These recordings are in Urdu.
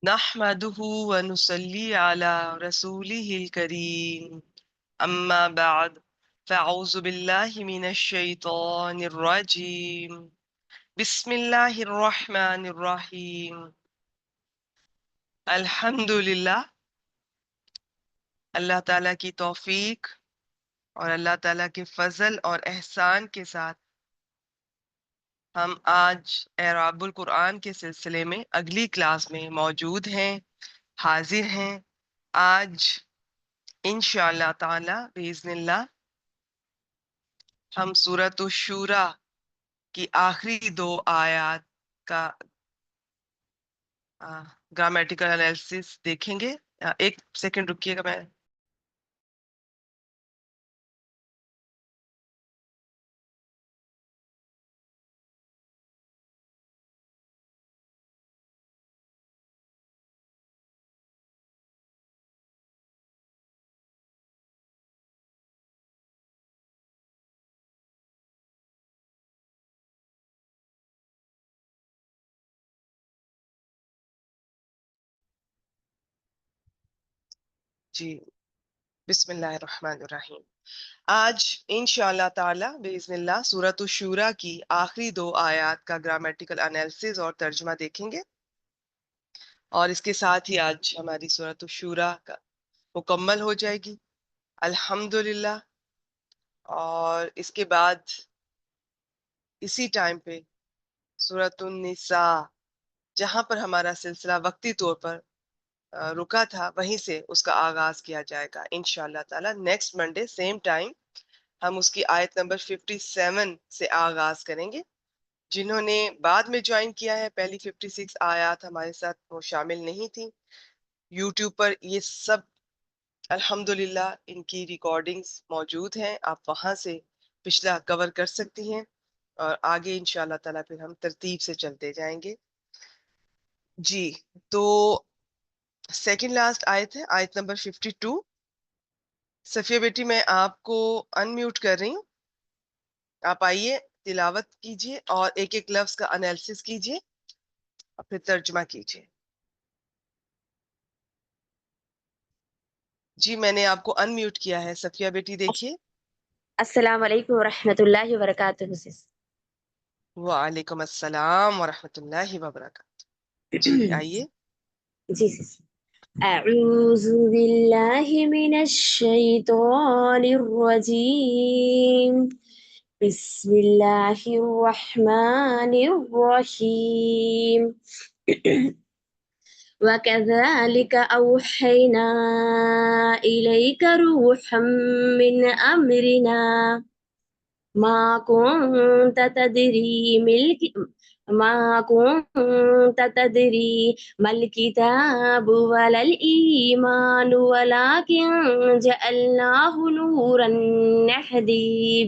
نحمده ونصلي على رسوله الكريم أما بعد فأعوذ بالله من الشيطان الرجيم بسم الله الرحمن الرحيم الحمد للہ اللہ تعالیٰ کی توفیق اور اللہ تعالیٰ کے فضل اور احسان کے ساتھ ہم آج اعراب القرآن کے سلسلے میں اگلی کلاس میں موجود ہیں، حاضر ہیں۔ آج انشاءاللہ تعالی بإذن اللہ ہم سورۃ الشورى کی آخری 2 آیات کا گرامیٹیکل انالیسس دیکھیں گے۔ ایک سیکنڈ رکیے گا، میں جی بسم اللہ الرحمن الرحیم۔ آج انشاءاللہ تعالی بإذن اللہ سورۃ الشورى کی آخری 2 آیات کا گرامیٹیکل انالیسس اور ترجمہ دیکھیں گے، اور اس کے ساتھ ہی آج ہماری سورۃ الشورى کا مکمل ہو جائے گی الحمدللہ۔ اور اس کے بعد اسی ٹائم پہ سورۃ النساء، جہاں پر ہمارا سلسلہ وقتی طور پر رکا تھا، وہیں سے اس کا آغاز کیا جائے گا انشاءاللہ تعالی۔ نیکسٹ منڈے سیم ٹائم ہم اس کی آیت نمبر 57 سے آغاز کریں گے۔ جنہوں نے بعد میں جوائن کیا ہے، پہلی 56 آیات ہمارے ساتھ وہ شامل نہیں تھی، یوٹیوب پر یہ سب الحمدللہ ان کی ریکارڈنگز موجود ہیں، آپ وہاں سے پچھلا کور کر سکتی ہیں، اور آگے انشاءاللہ تعالیٰ پھر ہم ترتیب سے چلتے جائیں گے۔ جی تو سیکنڈ لاسٹ آیت ہے آیت نمبر 52۔ صفیہ بیٹی میں آپ کو ان میوٹ کر رہی ہوں، آپ آئیے تلاوت کیجئے اور ایک ایک لفظ کا انالیسس کیجئے اور پھر ترجمہ کیجئے۔ جی میں نے آپ کو ان میوٹ کیا ہے، صفیہ بیٹی دیکھیے۔ السلام علیکم ورحمۃ اللہ وبرکاتہ۔ وعلیکم السلام ورحمۃ اللہ وبرکاتہ۔ جی آئیے۔ جی اعوذ باللہ من الشیطان الرجیم، بسم اللہ الرحمن الرحیم۔ وَكَذَلِكَ أَوْحَيْنَا إِلَيْكَ رُوحًا مِّنْ أَمْرِنَا ما كنت تدري ما الكتاب ولا الإيمان ولكن جعلناه نورا نهدي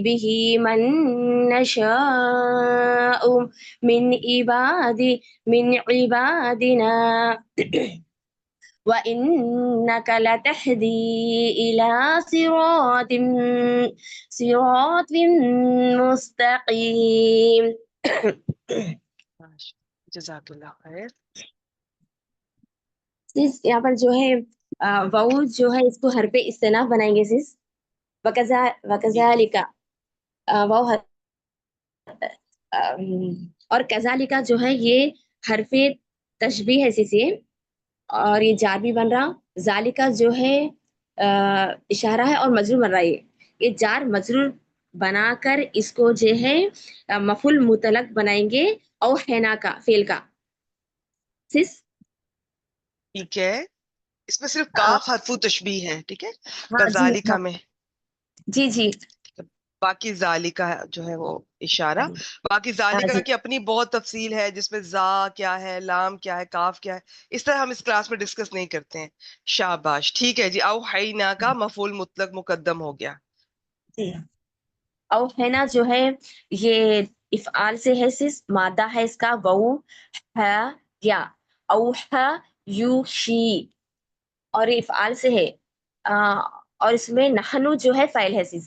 به من نشاء من عبادنا وَإِنَّكَ لَتَهْدِي إِلَى صِرَاطٍ مُسْتَقِيمٍ۔ جزاک اللہ خیر۔ یہاں پر جو ہے واو جو ہے اس کو حرف استئناف بنائیں گے سس، وَكَذَلِكَ واو اور کذالکا جو ہے یہ حرف تشبیہ ہے سس، یہ اور یہ جار بھی بن رہا، ذالکا جو ہے اشارہ ہے اور مجرور بن رہا ہے، یہ جار مجرور بنا کر اس کو جو ہے مفعول مطلق بنائیں گے او حینا کا فعل کا سس۔ ٹھیک ہے، اس میں صرف کاف حرف تشبیہ ہے، ٹھیک ہے، ہاں جی کذالک ہاں میں، جی جی باقی ذالکہ جو ہے وہ اشارہ۔ باقی ہاں ذالکہ جی کی اپنی بہت تفصیل ہے، جس میں زا کیا ہے، لام کیا ہے، کاف کیا ہے، اس طرح ہم اس کلاس میں ڈسکس نہیں کرتے ہیں۔ شاباش، ٹھیک ہے جی۔ اوحینا کا مفعول مطلق مقدم ہو گیا۔ جی او حینا جو ہے یہ افعال سے ہے سس، مادہ ہے اس کا وو ہے یا اوحا یوشی، اور یہ افعال سے ہے اور اس میں نحنو جو ہے فاعل ہے سس،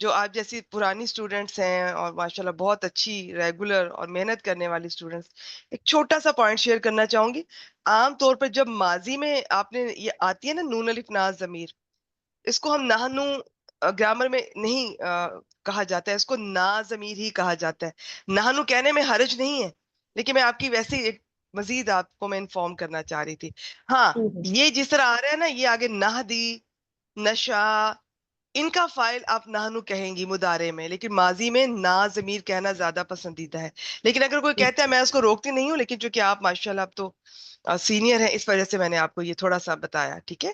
جو آپ جیسی پرانی اسٹوڈینٹس ہیں اور ماشاءاللہ بہت اچھی ریگولر اور محنت کرنے والی اسٹوڈینٹس، ایک چھوٹا سا پوائنٹ شیئر کرنا چاہوں گی. عام طور پر جب ماضی میں آپ نے یہ آتی ہے نا نون الف نا ضمیر، اس کو ہم نحنو گرامر میں نہیں کہا جاتا ہے، اس کو نا ضمیر ہی کہا جاتا ہے. نحنو کہنے میں حرج نہیں ہے، لیکن میں آپ کی ویسے ہی ایک مزید آپ کو میں انفارم کرنا چاہ رہی تھی. ہاں یہ جس طرح آ رہا ہے نا، یہ آگے نہدی، نشا، ان کا فائل آپ نحنو کہیں گی مضارع میں، لیکن ماضی میں نا ضمیر کہنا زیادہ پسندیدہ ہے. لیکن اگر کوئی کہتا ہے، میں اس کو روکتی نہیں ہوں، لیکن چونکہ آپ ماشاءاللہ اب تو سینئر ہیں، اس وجہ سے میں نے آپ کو یہ تھوڑا سا بتایا. ٹھیک ہے،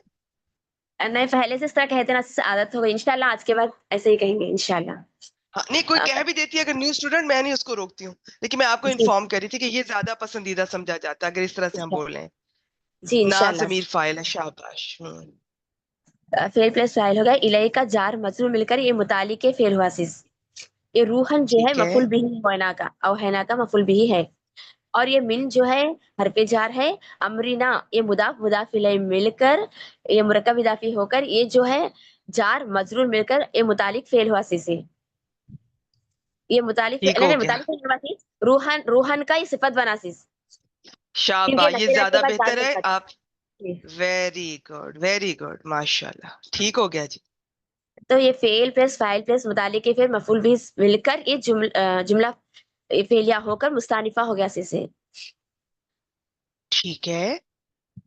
نہیں پہلے سے اس طرح کہتے نا، عادت ہو گئی. انشاءاللہ آج کے بعد ایسے ہی کہیں گے انشاءاللہ. ہاں نہیں کوئی کہہ بھی دیتی ہے اگر نیو اسٹوڈنٹ، میں نہیں اس کو روکتی ہوں، لیکن میں آپ کو جی انفارم کر رہی تھی کہ یہ زیادہ پسندیدہ سمجھا جاتا ہے اگر اس طرح سے ہم بولیں. جی نا انشاءاللہ. ضمیر فائل ہے. شاباش. فیل پلس فائل ہوگا. الیہ کا جار مجرور مل کر یہ متعلق کے فعل ہوا سیس. یہ روحن جو ہے ٹھیک ہے، مفعول بھی ہونا کا او ہینا کا مفعول بھی ہے. اور یہ من جو ہے حرف جار ہے. امرینا یہ مضاف الیہ مل کر یہ مرکب اضافی ہو کر یہ جو ہے جار مجرور مل کر یہ متعلق فعل ہوا سیس ہے. یہ متعلق ٹھیک نہیں ہو نہیں گیا. متعلق فعل ہوا سیس. روحن کا یہ صفت بنا سیس، کیونکہ شاباش، یہ نکرہ کے زیادہ بعد جار بہتر کے ہے. ساتھ. آپ ویری گڈ، ویری گڈ، ماشاء اللہ. ٹھیک ہو گیا جی. تو یہ فعل پلس فاعل پلس متعلق کے پھر مفعول بھی مل کر یہ جملہ فعلیہ ہو کر مستانفہ ہو گیا سے. ٹھیک ہے،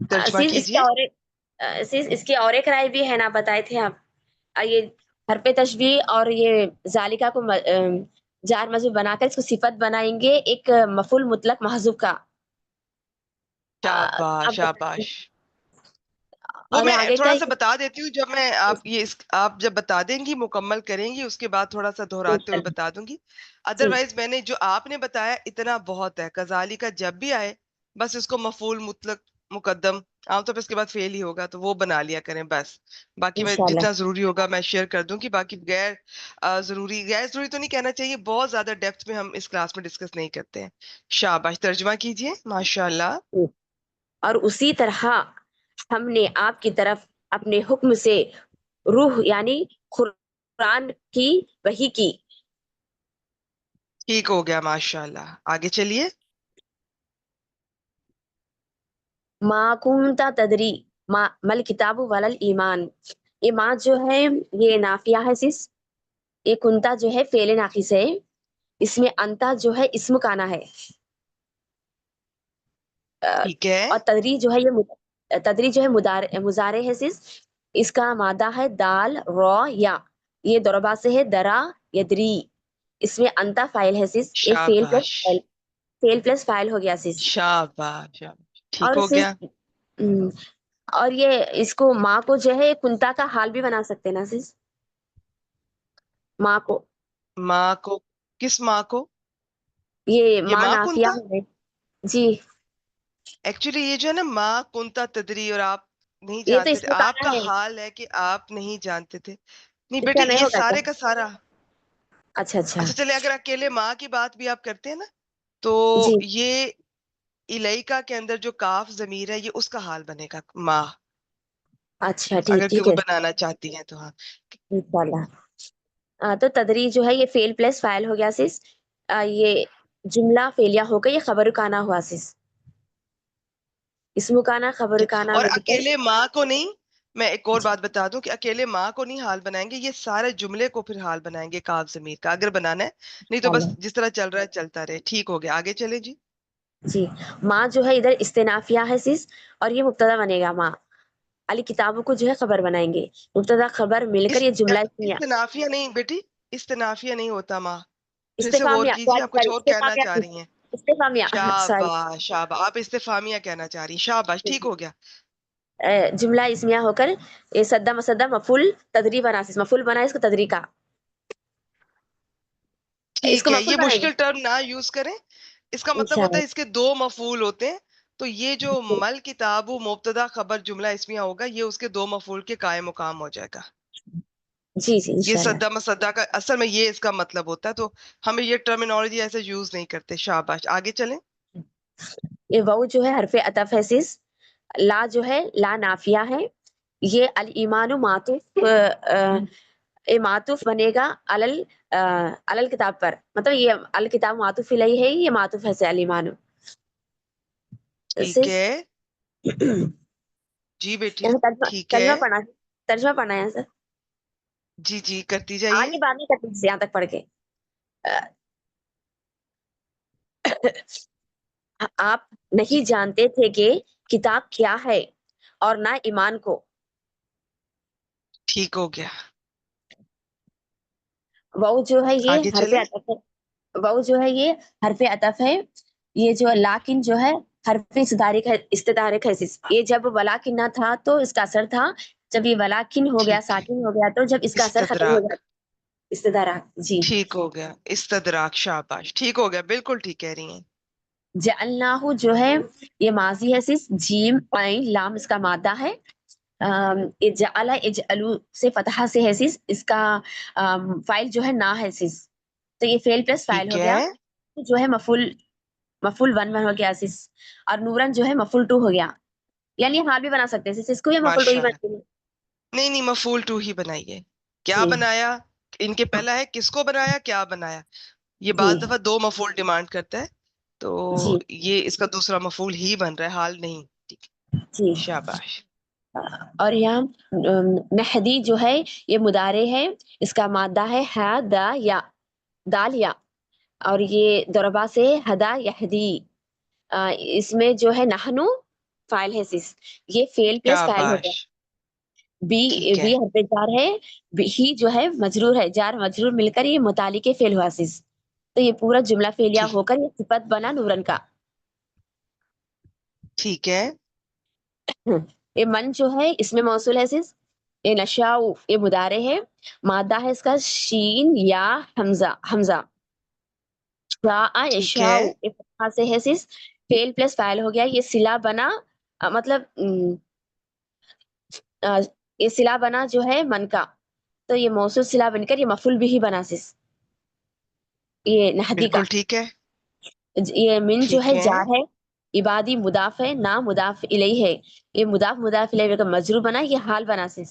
ترجمہ سیز اس کی کیجئے. اور سیز اس کی اور ایک رائے بھی ہے نا، بتائے تھے آپ. یہ حرف تشبیہ اور یہ ذالکہ کو جار مجرور بنا کر اس کو صفت بنائیں گے ایک مفعول مطلق محذوف کا. شاباش اب شاباش. وہ اور میں آگے کا تھوڑا سا بتا دیتی ہوں، جب میں آپ جب بتا دیں گی مکمل کریں گی اس کے بعد تھوڑا سا دہراتے ہوئے بتا دوں گی. جی ادروائز میں نے جو آپ نے بتایا اتنا بہت ہے. کذالک جب بھی آئے بس اس کو مفعول مطلق مقدم، عام طور پہ اس کے بعد فعل ہی ہوگا تو وہ بنا لیا کریں بس. باقی میں انشاءاللہ. جتنا ضروری ہوگا میں شیئر کر دوں گی. باقی غیر ضروری تو نہیں کہنا چاہیے، بہت زیادہ ڈیپتھ میں ہم اس کلاس میں ڈسکس نہیں کرتے ہیں. شاباش، ترجمہ کیجئے. ماشاء اللہ. اور اسی طرح ہم نے آپ کی طرف اپنے حکم سے روح یعنی قرآن کی وحی کی. ٹھیک ہو گیا ماشاء اللہ. آگے چلیے. ما کنتا تدری مل کتاب ولل ایمان. یہ ماں جو ہے یہ نافیہ ہے سس. یہ کنتا جو ہے فعل ناقص ہے. اس میں انتا جو ہے اسم کانا ہے. ٹھیک ہے. اور تدری جو ہے یہ تدری جو ہے مضارع ہے سس. اس کا مادہ ہے دال را یا. یہ دربا سے ہے درا یدری. اس میں انتا فائل ہے سس. یہ شاباش فعل پلس فائل ہو گیا سس. شاباش شاباش. ٹھیک اور ہو گیا. اور یہ اس کو ماں کو جو ہے کنتا کا حال بھی بنا سکتے نا سس. ماں کو ماں کو، کس ماں کو؟ یہ یہ ماں ماں نافیہ کنتا. ہے. جی ایکچولی یہ جو ہے نا ماں کنتا تدری، اور آپ نہیں یہ تو جانتے اس تھے، میں آپ کہنا کا ہے. حال ہے کہ آپ نہیں جانتے تھے. نہیں اس بیٹے کا نہیں یہ ہوگا کیا؟ سارے کا سارا. اچھا اچھا. اچھا چلے، اگر اکیلے ماں کی بات بھی آپ کرتے ہیں نا تو جی یہ الیکا کے اندر جو کاف ضمیر ہے یہ اس کا حال بنے گا ماں، اچھا اگر ٹھیک کوئی ہے بنانا چاہتی ہیں تو. ہاں انشاءاللہ. تو تدری جو ہے یہ فعل پلس فائل ہو گیا سس. یہ جملہ فعلیہ ہو گیا، یہ خبر کانا ہوا سس. اسم کانا خبر کانا اور مل کر. اکیلے ماں کو نہیں، میں ایک اور بات بتا دوں کہ اکیلے ماں کو نہیں حال بنائیں گے، یہ سارے جملے کو پھر حال بنائیں گے کاف ضمیر کا اگر بنانا ہے. نہیں تو بس جس طرح چل رہا ہے چلتا رہے. ٹھیک ہو گیا. آگے چلیں جی. جی ماں جو ہے ادھر استنافیہ ہے سس. اور یہ مبتدا بنے گا. ماں علی کتابوں کو جو ہے خبر بنائیں گے. مبتدا خبر مل کر یہ جملہ استنافیہ نہیں بیٹی، استنافیہ نہیں ہوتا ماں. پھر سے غور استفامیہ کیجیے، آپ کچھ اور کہنا استفامیہ چاہ رہی ہیں. استفامیہ سوری. شاباش شاباش، آپ استفامیہ کہنا چاہ رہی ہیں. شاباش، ٹھیک ہو گیا. جملہ اسمیہ ہو کر یہ صدہ مسدہ مفعول تدری بنا سس. مفعول بنا اس کو تدری کا. اس کو ٹھیک ہے، مفعول یہ بنائیں گے مشکل ٹرم نہ یوز کریں. اس کا مطلب ہوتا ہے اس انشاءاللہ. کے دو مفعول ہوتے ہیں. تو یہ جو مل کتاب مبتدا خبر جملہ اسمیہ ہوگا یہ اس کے دو مفعول کے قائم مقام ہو جائے گا. جی جی یہ انشاءاللہ. صدہ مسدہ کا اصل میں یہ اس کا مطلب ہوتا ہے، تو ہمیں یہ ٹرمینالوجی ایسے یوز نہیں کرتے. شاباش، آگے چلیں. یہ واو جو ہے حرف عطف ہے سس. لا جو ہے لا نافیہ ہے. یہ الایمان معطوف معطوف بنے گا علل کتاب پر، مطلب یہ الکتاب معطوف الیہ ہے، یہ معطوف ہے سے الایمان. ٹھیک ہے جی بیٹی ٹھیک ہے. ترجمہ پڑھنا ہے سر. جی جی کرتی جائیے. آگے بات نہیں کرتی یہاں تک پڑھ کے. آپ جی نہیں جانتے تھے کہ کتاب کیا ہے اور نہ ایمان کو. ٹھیک ہو گیا. وہ جو ہے یہ آگے حرف چلیں. عطف ہے، وہ جو ہے یہ حرف عطف ہے. یہ جو لاکن جو ہے حرف استدارک ہے. یہ جب ولاکن نہ تھا تو اس کا اثر تھا، جب یہ ولاکن ہو گیا ٹھیک. ساکن ہو گیا تو جب اس کا اثر ختم ہو استدراک. جاتا. استدارک جی. ٹھیک ہو گیا. استدراک شاباش ٹھیک ہو گیا بالکل ٹھیک کہہ رہی ہیں. جعلناہ جو ہے یہ ماضی ہے، صرف جیم عین لام اس کا مادہ ہے. اجعل اجعلو سے فتحہ سے ہے، اس کا فائل جو ہے نہ ہے. تو یہ فعل پلس فائل ٹھیک ہو گیا، ہے. جو ہے مفعول 1 ہو گیا اور نورن جو ہے مفعول 2 ہو گیا. یعنی حال بھی بنا سکتے ہیں اس کو، یہ مفعول 2 ہی ماشاء اللہ. بنتے ہیں. نہیں نہیں مفعول ٹو ہی بنائیے. کیا جی بنایا ان کے پہلا ہے کس کو بنایا کیا بنایا. یہ جی بعض دفعہ دو مفعول ڈیمانڈ کرتا ہے تو جی یہ اس کا دوسرا مفعول ہی بن رہا ہے حال نہیں. ٹھیک. جی. شاباش. اور یہاں مہدی جو ہے یہ مضارع ہے، اس کا مادہ ہے ہا دا یا دال یا. اور یہ ضربہ سے ہدا یہدی. اس میں جو ہے نحنو فائل ہے یہ فعل پلس فاعل ہو گیا. شاباش. ٹھیک ہے. بی حرف جار ہے، ہی جو ہے مجرور ہے، جار مجرور مل کر یہ متعلق فعل ہوا تو یہ پورا جملہ فعلیہ ٹھیک. ہو کر یہ صفت بنا نورن کا. ٹھیک ہے. یہ من جو ہے اس میں موصول ہے یہ نشاؤ یہ مضارع ہے، مادہ ہے اس کا شین یا حمزہ. شاء ٹھیک ہے. یشاء یہ فتحہ سے ہے فعل پلس فاعل ہو گیا. یہ صلہ بنا مطلب یہ صلہ بنا جو ہے من کا، تو یہ موصول صلہ بن کر یہ مفعول بھی ہی بنا یہ نہدی کا. بالکل ٹھیک ہے. یہ من جو ٹھیک ہے ہے. جار ہے، عبادی مضاف ہے، نہ مضاف الیہ ہے. یہ مضاف الیہ کا مجرور بنا، یہ حال بنا ٹھیک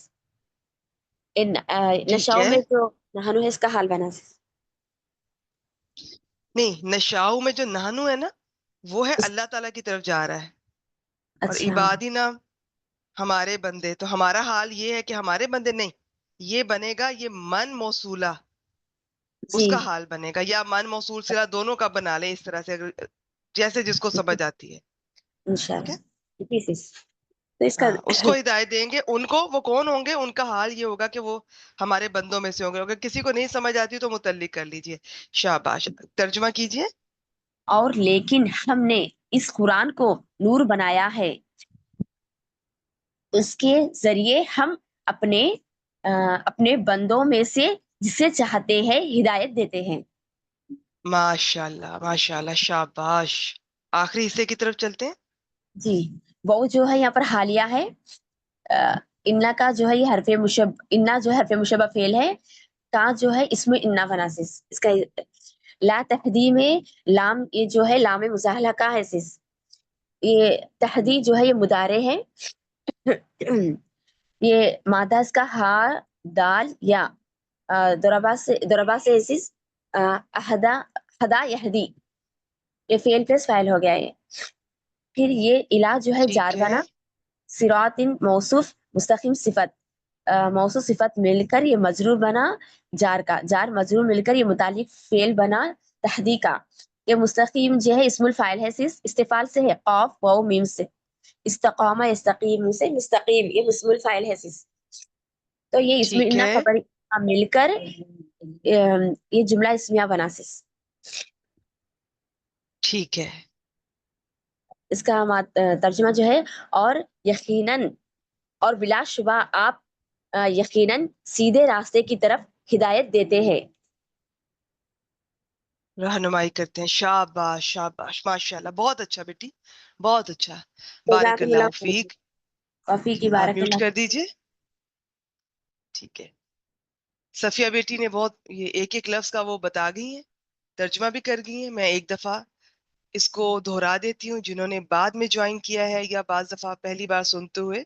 نشاؤ ہے. میں جو نحنو ہے اس کا حال بنا نہیں نشاؤ میں جو نہنو ہے نا وہ ہے اللہ تعالیٰ کی طرف جا رہا ہے. اور اچھا عبادی نا ہمارے بندے، تو ہمارا حال یہ ہے کہ ہمارے بندے نہیں، یہ بنے گا یہ من موصولہ اس جی کا حال بنے گا، یا من موصول صلہ دونوں کا بنا لیں اس طرح سے جیسے جس کو سمجھ آتی ہے. ٹھیک ہے. انشاءاللہ. تو اس کا ہاں اس کو ہدایت دیں گے ان کو. وہ کون ہوں گے؟ ان کا حال یہ ہوگا کہ وہ ہمارے بندوں میں سے ہوں گے. اگر کسی کو نہیں سمجھ آتی تو متعلق کر لیجئے. شاباش. ترجمہ کیجئے. اور لیکن ہم نے اس قرآن کو نور بنایا ہے، اس کے ذریعے ہم اپنے بندوں میں سے جسے چاہتے ہیں ہدایت دیتے ہیں. ماشاء اللہ ماشاء اللہ شاباش. آخری حصے کی طرف چلتے ہیں. جی. وہ جو ہے یہاں پر حالیہ ہے. انا کا جو ہے یہ انا جو ہے حرف مشبہ فعل ہے. کا جو ہے اس میں انا بنا اس کا لا تحدی میں لام یہ جو ہے لام مزاحلہ کا ہے یہ تحدی جو ہے یہ مضارع ہے. یہ مادہ اس کا ہا دال یا دربا سے ہدا یہدی یہ فعل پلس فاعل ہو گیا. یہ پھر یہ الہ جو ہے جار ٹھیک ہے. بنا، صراط موصوف مستقیم صفت موصوف صفت مل کر یہ مجرور بنا جار کا، جار مجرور مل کر یہ متعلق فعل بنا تحدی کا. یہ مستقیم جو ہے اسم الفاعل ہے استفعال سے ہے، قاف واو میم سے. استقامہ یستقیم سے مستقیم یہ اسم الفاعل ہے تو یہ اس میں ٹھیک ان ہے. خبر مل کر یہ جملہ اسمیہ بنا ٹھیک ہے. اس کا ترجمہ جو ہے اور یقیناً اور بلا شبہ آپ یقیناً سیدھے راستے کی طرف ہدایت دیتے ہیں. رہنمائی کرتے ہیں. شاباش شاباش ماشاء اللہ بہت اچھا بیٹی بہت اچھا. بارک جزاکم اللہ خیر. فیک. کافی کی آپ بارک میوٹ اللہ. کر دیجئے. ٹھیک ہے. صفیہ بیٹی نے بہت یہ ایک ایک لفظ کا وہ بتا گئی ہیں، ترجمہ بھی کر گئی ہیں. میں ایک دفعہ اس کو دہرا دیتی ہوں جنہوں نے بعد میں جوائن کیا ہے یا بعض دفعہ پہلی بار سنتے ہوئے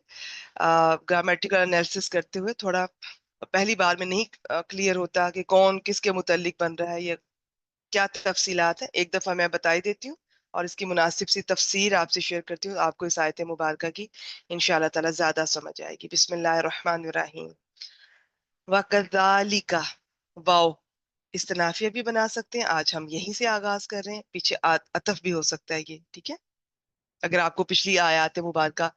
گرامیٹیکل انالیسس کرتے ہوئے تھوڑا پہلی بار میں نہیں کلیئر ہوتا کہ کون کس کے متعلق بن رہا ہے یا کیا تفصیلات ہیں. ایک دفعہ میں بتائی دیتی ہوں اور اس کی مناسب سی تفسیر آپ سے شیئر کرتی ہوں. آپ کو اس آیت مبارکہ کی انشاءاللہ تعالی زیادہ سمجھ آئے گی. بسم اللہ الرحمن الرحیم. وَكَذَلِكَ واو استنافیہ بھی بنا سکتے ہیں. آج ہم یہیں سے آغاز کر رہے ہیں. پیچھے عطف بھی ہو سکتا ہے یہ. ٹھیک ہے. اگر آپ کو پچھلی آیات مبارکہ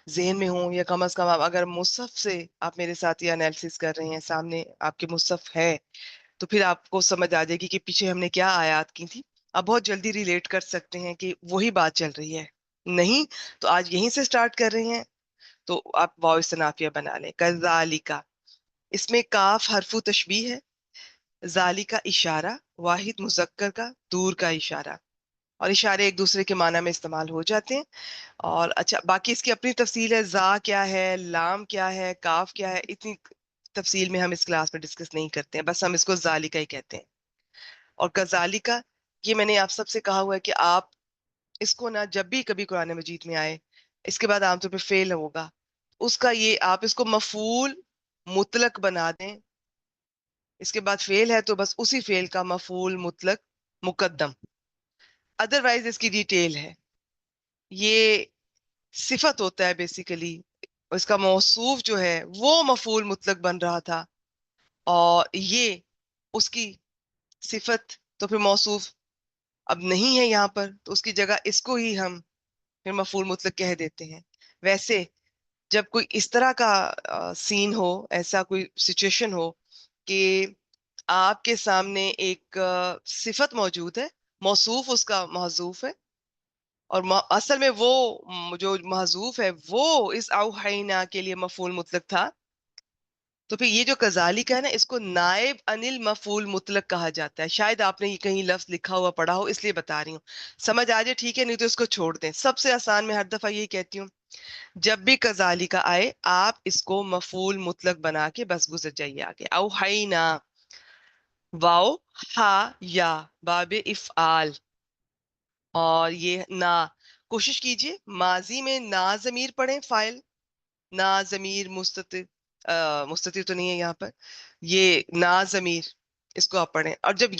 ذہن میں ہوں یا کم از کم اگر مصحف سے آپ میرے ساتھ یہ انالیسس کر رہے ہیں سامنے آپ کے مصحف ہے تو پھر آپ کو سمجھ آ جائے گی کہ پیچھے ہم نے کیا آیات کی تھی. آپ بہت جلدی ریلیٹ کر سکتے ہیں کہ وہی بات چل رہی ہے. نہیں تو آج یہیں سے سٹارٹ کر رہے ہیں تو آپ واو استنافیہ بنا لیں. کذالک اس میں کاف حرف تشبیہ ہے. ذالک کا اشارہ واحد مذکر کا دور کا اشارہ اور اشارے ایک دوسرے کے معنی میں استعمال ہو جاتے ہیں. اور اچھا باقی اس کی اپنی تفصیل ہے. زا کیا ہے, لام کیا ہے, کاف کیا ہے, اتنی تفصیل میں ہم اس کلاس میں ڈسکس نہیں کرتے ہیں. بس ہم اس کو ذالکہ ہی کہتے ہیں. اور کذالکہ یہ میں نے آپ سب سے کہا ہوا ہے کہ آپ اس کو نہ جب بھی کبھی قرآن مجید میں آئے اس کے بعد عام طور پہ فعل ہوگا اس کا یہ آپ اس کو مفعول مطلق بنا دیں. اس کے بعد فعل ہے تو بس اسی فعل کا مفعول مطلق مقدم. ادروائز اس کی ڈیٹیل ہے. یہ صفت ہوتا ہے بیسیکلی. اس کا موصوف جو ہے وہ مفعول مطلق بن رہا تھا اور یہ اس کی صفت تو پھر موصوف اب نہیں ہے یہاں پر تو اس کی جگہ اس کو ہی ہم پھر مفعول مطلق کہہ دیتے ہیں. ویسے جب کوئی اس طرح کا سین ہو ایسا کوئی سچویشن ہو کہ آپ کے سامنے ایک صفت موجود ہے موصوف اس کا محذوف ہے اور اصل میں وہ جو محذوف ہے وہ اس اوحینا کے لیے مفعول مطلق تھا تو پھر یہ جو کذالک ہے نا اس کو نائب انل مفعول مطلق کہا جاتا ہے. شاید آپ نے یہ کہیں لفظ لکھا ہوا پڑھا ہو اس لیے بتا رہی ہوں. سمجھ آ جائے ٹھیک ہے نہیں تو اس کو چھوڑ دیں. سب سے آسان میں ہر دفعہ یہی کہتی ہوں جب بھی کذالک آئے آپ اس کو مفعول مطلق بنا کے بس گزر جائیے آگے. اوحینا واو ہا یا باب افعال اور یہ نا کوشش کیجئے ماضی میں نا ضمیر پڑھیں. فائل نا ضمیر مستتر مستتر تو نہیں ہے یہاں پر. یہ نا ضمیر اس کو آپ پڑھیں اور جب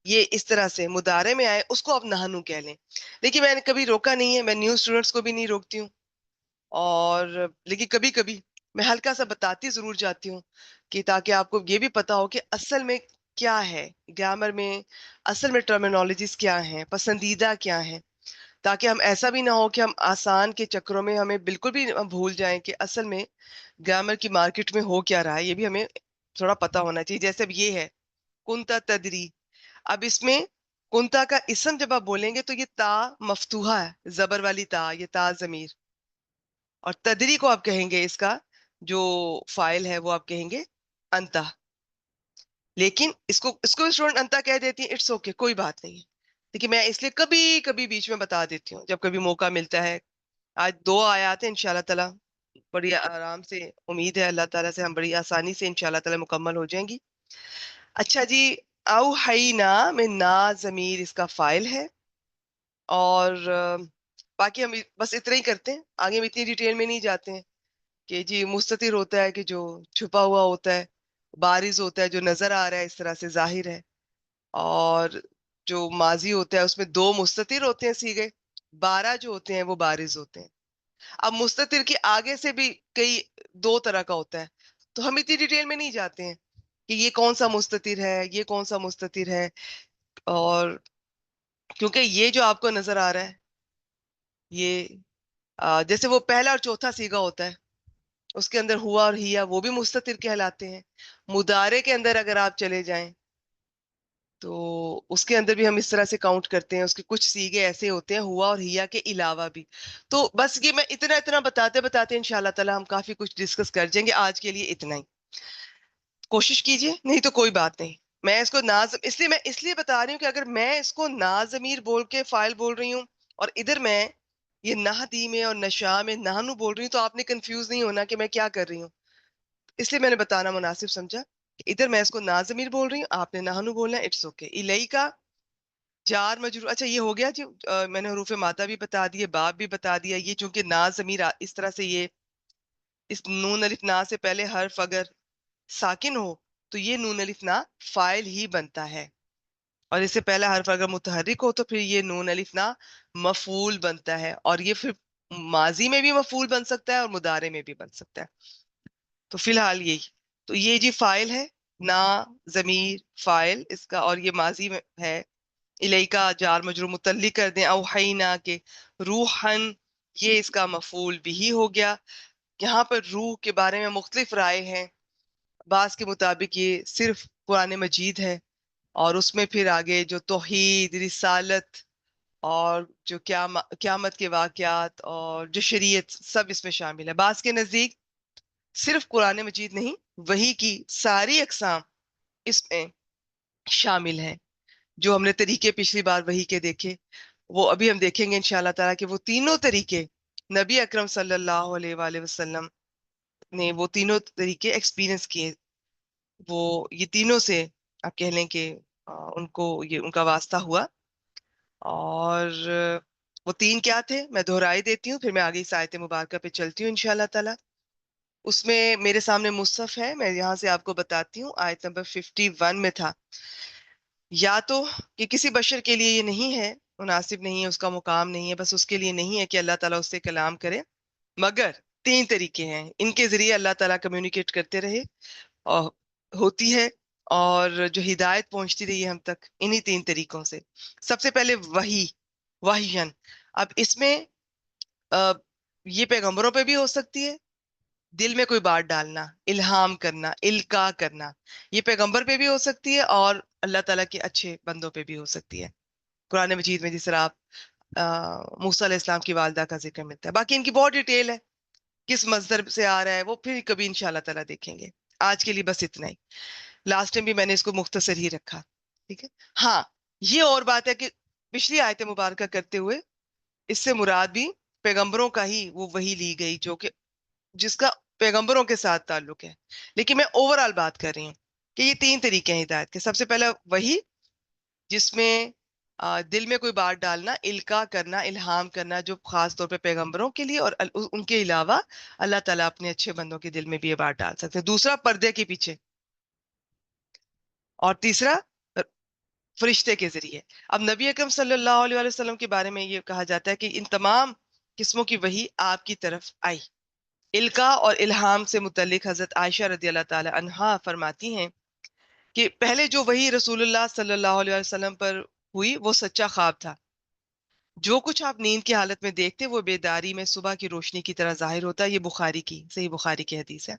یہ اس طرح سے مضارع میں آئے اس کو آپ نہنو کہہ لیں. لیکن میں نے کبھی روکا نہیں ہے. میں نیو اسٹوڈنٹس کو بھی نہیں روکتی ہوں اور لیکن کبھی کبھی میں ہلکا سا بتاتی ضرور جاتی ہوں کہ تاکہ آپ کو یہ بھی پتا ہو کہ اصل میں کیا ہے گرامر میں اصل میں ٹرمینالوجیز کیا ہیں پسندیدہ کیا ہیں تاکہ ہم ایسا بھی نہ ہو کہ ہم آسان کے چکروں میں ہمیں بالکل بھی بھول جائیں کہ اصل میں گرامر کی مارکیٹ میں ہو کیا رہا ہے. یہ بھی ہمیں تھوڑا پتا ہونا چاہیے. جیسے اب یہ ہے کنتا تدری. اب اس میں کنتا کا اسم جب آپ بولیں گے تو یہ تا مفتوحہ ہے زبر والی تا یہ تا ضمیر اور تدری کو آپ کہیں گے اس کا جو فائل ہے وہ آپ کہیں گے انتا. لیکن اس کو اسٹوڈنٹ انتا کہہ دیتی ہیں اٹس اوکے کوئی بات نہیں. لیکن میں اس لیے کبھی کبھی بیچ میں بتا دیتی ہوں جب کبھی موقع ملتا ہے. آج 2 آیات ہیں انشاءاللہ تعالی بڑی آرام سے امید ہے اللہ تعالیٰ سے ہم بڑی آسانی سے انشاءاللہ تعالی مکمل ہو جائیں گی. اچھا جی اوحینا میں نا ضمیر اس کا فائل ہے اور باقی ہم بس اتنا ہی کرتے ہیں. آگے ہم اتنی ڈیٹیل میں نہیں جاتے ہیں کہ جی مستتر ہوتا ہے کہ جو چھپا ہوا ہوتا ہے بارز ہوتا ہے جو نظر آ رہا ہے اس طرح سے ظاہر ہے اور جو ماضی ہوتا ہے اس میں 2 مستتر ہوتے ہیں سیغے 12 جو ہوتے ہیں وہ بارز ہوتے ہیں. اب مستتر کے آگے سے بھی کئی 2 طرح کا ہوتا ہے تو ہم اتنی ڈیٹیل میں نہیں جاتے ہیں کہ یہ کون سا مستتر ہے یہ کون سا مستتر ہے. اور کیونکہ یہ جو آپ کو نظر آ رہا ہے یہ جیسے وہ پہلا اور چوتھا سیغہ ہوتا ہے اس کے اندر ہوا اور ہیا وہ بھی مستتر کہلاتے ہیں. مضارع کے اندر اگر آپ چلے جائیں تو اس کے اندر بھی ہم اس طرح سے کاؤنٹ کرتے ہیں. اس کے کچھ سیغے ایسے ہوتے ہیں ہوا اور ہیا کے علاوہ بھی. تو بس یہ میں اتنا بتاتے بتاتے انشاءاللہ تعالی ہم کافی کچھ ڈسکس کر جائیں گے. آج کے لیے اتنا ہی کوشش کیجئے نہیں تو کوئی بات نہیں. میں اس کو اس لیے بتا رہی ہوں کہ اگر میں اس کو ناضمیر بول کے فائل بول رہی ہوں اور ادھر میں یہ نہدی میں اور نشا میں نہنو بول رہی ہوں تو آپ نے کنفیوز نہیں ہونا کہ میں کیا کر رہی ہوں. اس لیے میں نے بتانا مناسب سمجھا کہ ادھر میں اس کو ناضمیر بول رہی ہوں آپ نے نہنو بولنا ہے اٹس اوکے. الیکا جار مجرور، اچھا یہ ہو گیا جی، میں نے حروف مادہ بھی بتا دیے، باب بھی بتا دیا. یہ چونکہ نا ضمیر اس طرح سے، یہ اس نون الف نا سے پہلے حرف اگر ساکن ہو تو یہ نون الف نا فاعل ہی بنتا ہے، اور اس سے پہلا حرف اگر متحرک ہو تو پھر یہ نون الف نا مفعول بنتا ہے، اور یہ پھر ماضی میں بھی مفعول بن سکتا ہے اور مضارع میں بھی بن سکتا ہے. تو فی الحال یہی، تو یہ جی فاعل ہے، نا ضمیر فاعل اس کا، اور یہ ماضی میں ہے. الیکا جار مجرور متعلق کر دیں اوحینا کے روحن، یہ اس کا مفعول بھی ہو گیا. یہاں پر روح کے بارے میں مختلف رائے ہیں، بعض کے مطابق یہ صرف قرآن مجید ہے، اور اس میں پھر آگے جو توحید، رسالت اور جو قیامت کے واقعات اور جو شریعت سب اس میں شامل ہے. بعض کے نزدیک صرف قرآن مجید نہیں، وحی کی ساری اقسام اس میں شامل ہیں. جو ہم نے طریقے پچھلی بار وحی کے دیکھے، وہ ابھی ہم دیکھیں گے انشاءاللہ تعالیٰ کہ وہ تینوں طریقے نبی اکرم صلی اللہ علیہ وآلہ وسلم نے وہ تینوں طریقے ایکسپیرینس کیے. وہ یہ تینوں سے آپ کہہ لیں کہ ان کو یہ ان کا واسطہ ہوا. اور وہ تین کیا تھے میں دہرائی دیتی ہوں، پھر میں آگے اس آیت مبارکہ پہ چلتی ہوں انشاءاللہ تعالیٰ. اس میں میرے سامنے مصحف ہے، میں یہاں سے آپ کو بتاتی ہوں. آیت نمبر 51 میں تھا، یا تو کہ کسی بشر کے لیے یہ نہیں ہے، مناسب نہیں ہے، اس کا مقام نہیں ہے، بس اس کے لیے نہیں ہے کہ اللہ تعالیٰ اس سے کلام کرے، مگر تین طریقے ہیں ان کے ذریعے اللہ تعالیٰ کمیونیکیٹ کرتے رہے اور ہوتی ہے، اور جو ہدایت پہنچتی رہی ہے ہم تک انہی تین طریقوں سے. سب سے پہلے وحی، وحین. اب اس میں یہ پیغمبروں پہ بھی ہو سکتی ہے، دل میں کوئی بات ڈالنا، الہام کرنا، القاء کرنا. یہ پیغمبر پہ بھی ہو سکتی ہے اور اللہ تعالیٰ کے اچھے بندوں پہ بھی ہو سکتی ہے. قرآن مجید میں جس طرح آپ موسیٰ علیہ السلام کی والدہ کا ذکر ملتا ہے. باقی ان کی بہت ڈیٹیل ہے، کس مصدر سے آ رہا ہے وہ پھر کبھی انشاءاللہ تعالیٰ دیکھیں گے. آج کے لیے بس اتنا ہی. لاسٹ ٹائم بھی میں نے اس کو مختصر ہی رکھا، ٹھیک ہے. ہاں یہ اور بات ہے کہ پچھلی آیت مبارکہ کرتے ہوئے اس سے مراد بھی پیغمبروں کا ہی وہ وہی لی گئی جو کہ جس کا پیغمبروں کے ساتھ تعلق ہے. لیکن میں اوور آل بات کر رہی ہوں کہ یہ تین طریقے ہیں ہدایت کے. سب سے پہلا وہی، جس میں دل میں کوئی بات ڈالنا، القاء کرنا، الہام کرنا، جو خاص طور پہ پیغمبروں کے لیے، اور ان کے علاوہ اللہ تعالیٰ اپنے اچھے بندوں کے دل میں بھی یہ بات ڈال سکتے ہیں. دوسرا پردے کے پیچھے، اور تیسرا فرشتے کے ذریعے. اب نبی اکرم صلی اللہ علیہ وسلم کے بارے میں یہ کہا جاتا ہے کہ ان تمام قسموں کی وحی آپ کی طرف آئی. القاء اور الہام سے متعلق حضرت عائشہ رضی اللہ تعالی عنہا فرماتی ہیں کہ پہلے جو وحی رسول اللہ صلی اللہ علیہ وسلم پر ہوئی وہ سچا خواب تھا. جو کچھ آپ نیند کی حالت میں دیکھتے وہ بیداری میں صبح کی روشنی کی طرح ظاہر ہوتا ہے. یہ بخاری کی صحیح بخاری کی حدیث ہے.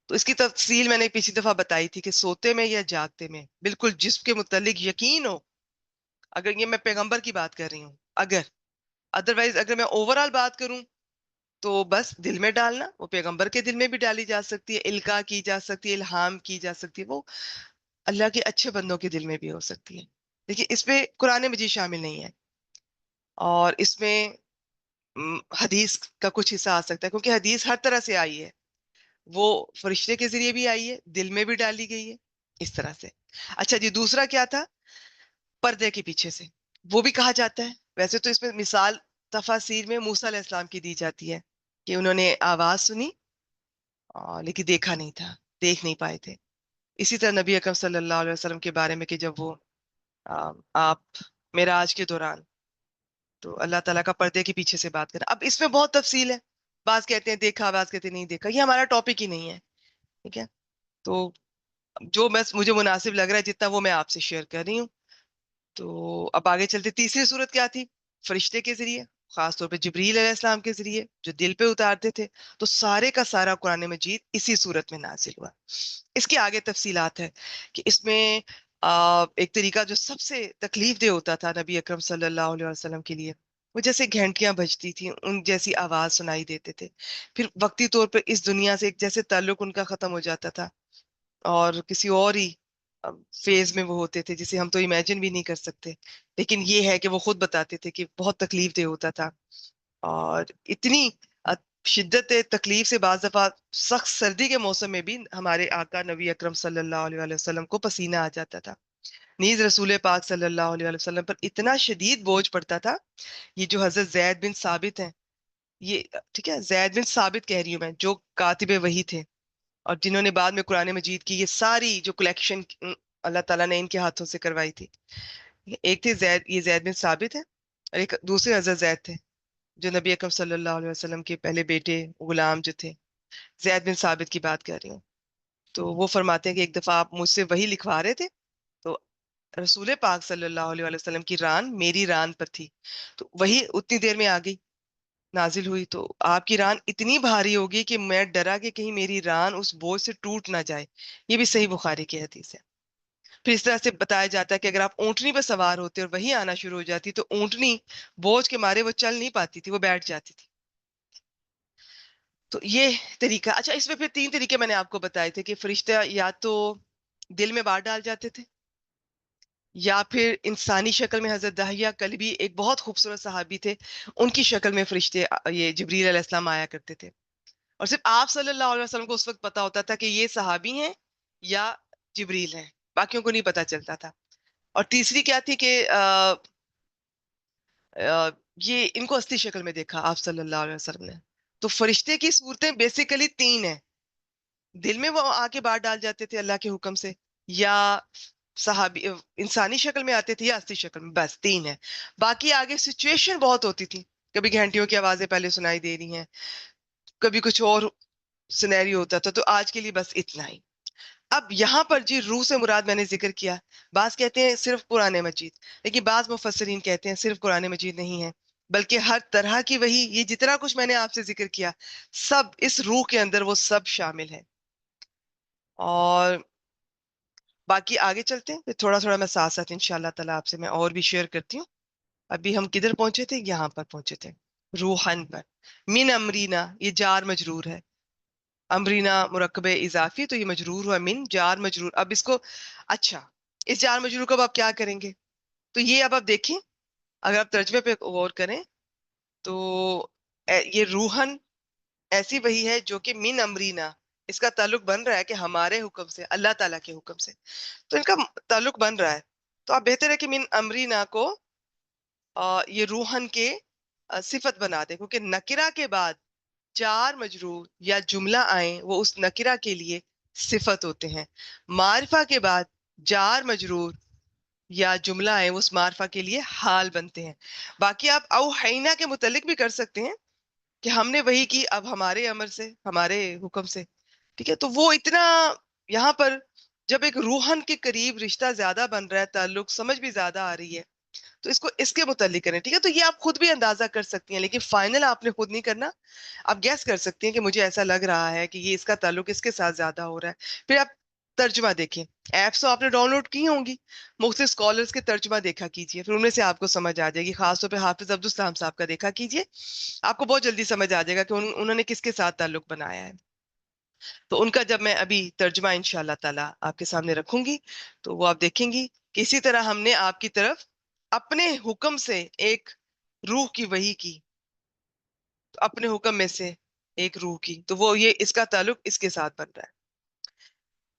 تو اس کی تفصیل میں نے پچھلی دفعہ بتائی تھی کہ سوتے میں یا جاگتے میں بالکل جسم کے متعلق یقین ہو، اگر یہ میں پیغمبر کی بات کر رہی ہوں، اگر ادروائز اگر میں اوور آل بات کروں تو بس دل میں ڈالنا، وہ پیغمبر کے دل میں بھی ڈالی جا سکتی ہے، القاء کی جا سکتی ہے، الہام کی جا سکتی ہے، وہ اللہ کے اچھے بندوں کے دل میں بھی ہو سکتی ہے. لیکن اس پہ قرآن مجید شامل نہیں ہے، اور اس میں حدیث کا کچھ حصہ آ سکتا ہے کیونکہ حدیث ہر طرح سے آئی ہے. وہ فرشتے کے ذریعے بھی آئی ہے، دل میں بھی ڈالی گئی ہے، اس طرح سے. اچھا جی، دوسرا کیا تھا؟ پردے کے پیچھے سے. وہ بھی کہا جاتا ہے، ویسے تو اس میں مثال تفاسیر میں موسیٰ علیہ السلام کی دی جاتی ہے کہ انہوں نے آواز سنی لیکن دیکھا نہیں تھا، دیکھ نہیں پائے تھے. اسی طرح نبی اکرم صلی اللہ علیہ وسلم کے بارے میں کہ جب وہ آپ معراج کے دوران، تو اللہ تعالیٰ کا پردے کے پیچھے سے بات کرنا. اب اس میں بہت تفصیل ہے، بعض کہتے ہیں دیکھا، بعض کہتے ہیں نہیں دیکھا. یہ ہمارا ٹاپک ہی نہیں ہے، ٹھیک ہے. تو جو مجھے مناسب لگ رہا ہے جتنا وہ میں آپ سے شیئر کر رہی ہوں. تو اب آگے چلتے. تیسری صورت کیا تھی؟ فرشتے کے ذریعے، خاص طور پہ جبریل علیہ السلام کے ذریعے جو دل پہ اتارتے تھے. تو سارے کا سارا قرآن مجید اسی صورت میں نازل ہوا. اس کی آگے تفصیلات ہے کہ اس میں ایک طریقہ جو سب سے تکلیف دہ ہوتا تھا نبی اکرم صلی اللہ علیہ وسلم کے لیے، وہ جیسے گھنٹیاں بجتی تھیں ان جیسی آواز سنائی دیتے تھے. پھر وقتی طور پہ اس دنیا سے ایک جیسے تعلق ان کا ختم ہو جاتا تھا اور کسی اور ہی فیز میں وہ ہوتے تھے جسے ہم تو امیجن بھی نہیں کر سکتے. لیکن یہ ہے کہ وہ خود بتاتے تھے کہ بہت تکلیف دہ ہوتا تھا، اور اتنی شدت تکلیف سے بعض دفعہ سخت سردی کے موسم میں بھی ہمارے آقا نبی اکرم صلی اللہ علیہ وسلم کو پسینہ آ جاتا تھا. نیز رسول پاک صلی اللہ علیہ وسلم پر اتنا شدید بوجھ پڑتا تھا. یہ جو حضرت زید بن ثابت ہیں، یہ ٹھیک ہے، زید بن ثابت کہہ رہی ہوں میں، جو کاتب وحی تھے اور جنہوں نے بعد میں قرآن مجید کی یہ ساری جو کلیکشن اللہ تعالیٰ نے ان کے ہاتھوں سے کروائی تھی. ایک تھے زید، یہ زید بن ثابت ہے، اور ایک دوسرے حضرت زید تھے جو نبی اکرم صلی اللہ علیہ وسلم کے پہلے بیٹے غلام جو تھے. زید بن ثابت کی بات کر رہی ہوں. تو وہ فرماتے ہیں کہ ایک دفعہ آپ مجھ سے وہی لکھوا رہے تھے، تو رسول پاک صلی اللہ علیہ وسلم کی ران میری ران پر تھی، تو وہی اتنی دیر میں آ گئی، نازل ہوئی. تو آپ کی ران اتنی بھاری ہوگی کہ میں ڈرا کہ کہیں میری ران اس بوجھ سے ٹوٹ نہ جائے. یہ بھی صحیح بخاری کی حدیث ہے. پھر اس طرح سے بتایا جاتا ہے کہ اگر آپ اونٹنی پر سوار ہوتے اور وہی آنا شروع ہو جاتی تو اونٹنی بوجھ کے مارے وہ چل نہیں پاتی تھی، وہ بیٹھ جاتی تھی. تو یہ طریقہ. اچھا، اس میں پھر 3 طریقے میں نے آپ کو بتائے تھے کہ فرشتہ یا تو دل میں بات ڈال جاتے تھے، یا پھر انسانی شکل میں حضرت دحیہ کلبی ایک بہت خوبصورت صحابی تھے، ان کی شکل میں فرشتے یہ جبریل علیہ السلام آیا کرتے تھے. اور صرف آپ صلی اللہ علیہ وسلم کو اس وقت پتا ہوتا تھا کہ یہ صحابی ہیں یا جبریل ہیں، باقیوں کو نہیں پتا چلتا تھا. اور تیسری کیا تھی کہ یہ ان کو اصلی شکل میں دیکھا آپ صلی اللہ علیہ وسلم نے. تو فرشتے کی صورتیں بیسیکلی 3 ہیں. دل میں وہ آ کے بات ڈال جاتے تھے اللہ کے حکم سے، یا صحابی انسانی شکل میں آتے تھے، یا اصلی شکل میں. بس 3 ہے. باقی آگے سچویشن بہت ہوتی تھی، کبھی گھنٹیوں کی آوازیں پہلے سنائی دے رہی ہیں، کبھی کچھ اور سینیری ہوتا تھا. تو آج کے لیے بس اتنا ہی. اب یہاں پر جی روح سے مراد میں نے ذکر کیا. بعض کہتے ہیں صرف قرآن مجید، لیکن بعض مفسرین کہتے ہیں صرف قرآن مجید نہیں ہے، بلکہ ہر طرح کی وہی، یہ جتنا کچھ میں نے آپ سے ذکر کیا سب اس روح کے اندر وہ سب شامل ہے. اور باقی آگے چلتے ہیں، پھر تھوڑا تھوڑا میں ساتھ ساتھ انشاءاللہ تعالیٰ آپ سے میں اور بھی شیئر کرتی ہوں. ابھی ہم کدھر پہنچے تھے؟ یہاں پر پہنچے تھے، روحن پر. من امرینا یہ جار مجرور ہے، امرینا مرکب اضافی، تو یہ مجرور ہوا من، جار مجرور. اب اس کو، اچھا، اس جار مجرور کو اب آپ کیا کریں گے؟ تو یہ اب آپ دیکھیں، اگر آپ ترجمے پہ غور کریں تو یہ روحن ایسی وہی ہے جو کہ من امرینا، اس کا تعلق بن رہا ہے کہ ہمارے حکم سے، اللہ تعالیٰ کے حکم سے، تو ان کا تعلق بن رہا ہے. تو آپ بہتر ہے کہ من امرینا کو یہ روحن کے صفت بنا دیں، کیونکہ نکرہ کے بعد جار مجرور یا جملہ آئیں وہ اس نکرہ کے لیے صفت ہوتے ہیں. معرفہ کے بعد جار مجرور یا جملہ آئیں وہ اس معرفہ کے لیے حال بنتے ہیں. باقی آپ اوحینا کے متعلق بھی کر سکتے ہیں کہ ہم نے وہی کی اب ہمارے امر سے، ہمارے حکم سے. ٹھیک ہے، تو وہ اتنا یہاں پر جب ایک روحن کے قریب رشتہ زیادہ بن رہا ہے، تعلق سمجھ بھی زیادہ آ رہی ہے، تو اس کو اس کے متعلق کریں. ٹھیک ہے، تو یہ آپ خود بھی اندازہ کر سکتی ہیں، لیکن فائنل آپ نے خود نہیں کرنا. آپ گیس کر سکتی ہیں کہ مجھے ایسا لگ رہا ہے کہ یہ اس کا تعلق اس کے ساتھ زیادہ ہو رہا ہے. پھر آپ ترجمہ دیکھیں، ایپس تو آپ نے ڈاؤن لوڈ کی ہوں گی، مختلف اسکالرس کے ترجمہ دیکھا کیجئے، پھر ان میں سے آپ کو سمجھ آ جائے گی. خاص طور پہ حافظ عبدالسلام صاحب کا دیکھا کیجئے، آپ کو بہت جلدی سمجھ آ جائے گا کہ انہوں نے کس کے ساتھ تعلق بنایا ہے. تو ان کا جب میں ابھی ترجمہ انشاءاللہ تعالیٰ آپ کے سامنے رکھوں گی تو وہ آپ دیکھیں گی کہ اسی طرح ہم نے آپ کی طرف اپنے حکم سے ایک روح کی وحی کی، تو اپنے حکم میں سے ایک روح کی، تو وہ یہ اس کا تعلق اس کے ساتھ بن رہا ہے.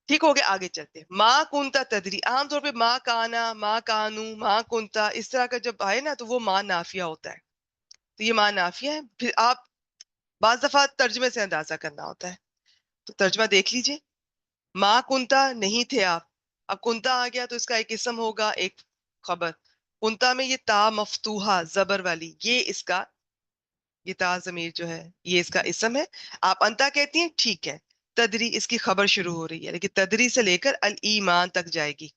ٹھیک ہو گیا، آگے چلتے ہیں. ماں کنتا تدری، عام طور پہ ماں کانا، ماں کانو، ماں کنتا اس طرح کا جب آئے نا تو وہ ماں نافیہ ہوتا ہے. تو یہ ماں نافیہ ہے. پھر آپ بعض دفعہ ترجمے سے اندازہ کرنا ہوتا ہے، تو ترجمہ دیکھ لیجئے. ماں کنتا نہیں تھے آپ، اب کنتا آ گیا تو اس کا ایک اسم ہوگا، ایک خبر. کنتا میں یہ تا مفتوحہ زبر والی، یہ اس کا، یہ تا ضمیر جو ہے یہ اس کا اسم ہے. آپ انتا کہتی ہیں، ٹھیک ہے. تدری اس کی خبر شروع ہو رہی ہے، لیکن تدری سے لے کر الایمان تک جائے گی.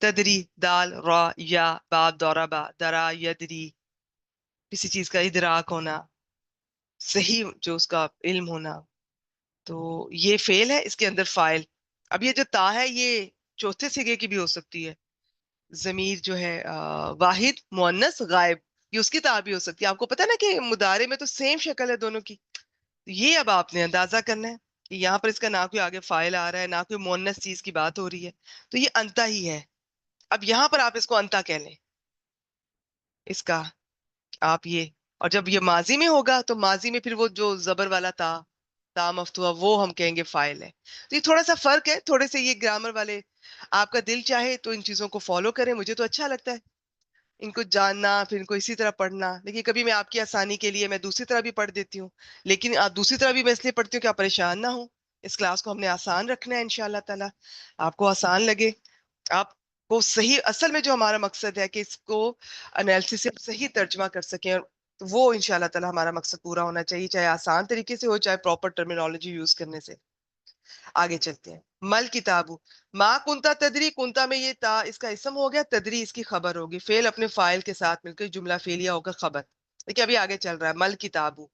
تدری دال را یا باب دورہ با درا یدری، کسی چیز کا ادراک ہونا، صحیح جو اس کا علم ہونا. تو یہ فعل ہے، اس کے اندر فاعل. اب یہ جو تا ہے یہ چوتھے صیغے کی بھی ہو سکتی ہے. ضمیر جو ہے واحد مؤنث غائب، یہ اس کی تا بھی ہو سکتی ہے. آپ کو پتا نا کہ مضارع میں تو سیم شکل ہے دونوں کی. یہ اب آپ نے اندازہ کرنا ہے کہ یہاں پر اس کا نہ کوئی آگے فاعل آ رہا ہے، نہ کوئی مؤنث چیز کی بات ہو رہی ہے، تو یہ انتا ہی ہے. اب یہاں پر آپ اس کو انتا کہہ لیں، اس کا آپ یہ. اور جب یہ ماضی میں ہوگا تو ماضی میں پھر وہ جو زبر والا تا تا مفتوحہ وہ ہم کہیں گے فائل ہے. تو یہ تھوڑا سا فرق ہے, تھوڑے سے یہ گرامر والے, آپ کا دل چاہے تو ان چیزوں کو فالو کریں, مجھے تو اچھا لگتا ہے ان کو جاننا, پھر ان کو اسی طرح پڑھنا. لیکن کبھی میں آپ کی آسانی کے لیے میں دوسری طرح بھی پڑھ دیتی ہوں, لیکن آپ دوسری طرح بھی میں اس لیے پڑھتی ہوں کہ آپ پریشان نہ ہوں. اس کلاس کو ہم نے آسان رکھنا ہے انشاءاللہ تعالیٰ, آپ کو آسان لگے, آپ کو صحیح, اصل میں جو ہمارا مقصد ہے کہ اس کو انالیسس سے صحیح ترجمہ کر سکیں, اور وہ انشاءاللہ تعالیٰ ہمارا مقصد پورا ہونا چاہیے, چاہے آسان طریقے سے ہو چاہے پراپر ٹرمینالوجی یوز کرنے سے. آگے چلتے ہیں. مل کتابو, ما کنتا تدری, کنتا میں یہ تا اس کا اسم ہو گیا, تدری اس کی خبر ہوگی, فعل اپنے فاعل کے ساتھ مل کر جملہ فعلیہ ہو کر خبر. دیکھیے ابھی آگے چل رہا ہے. مل کتابو,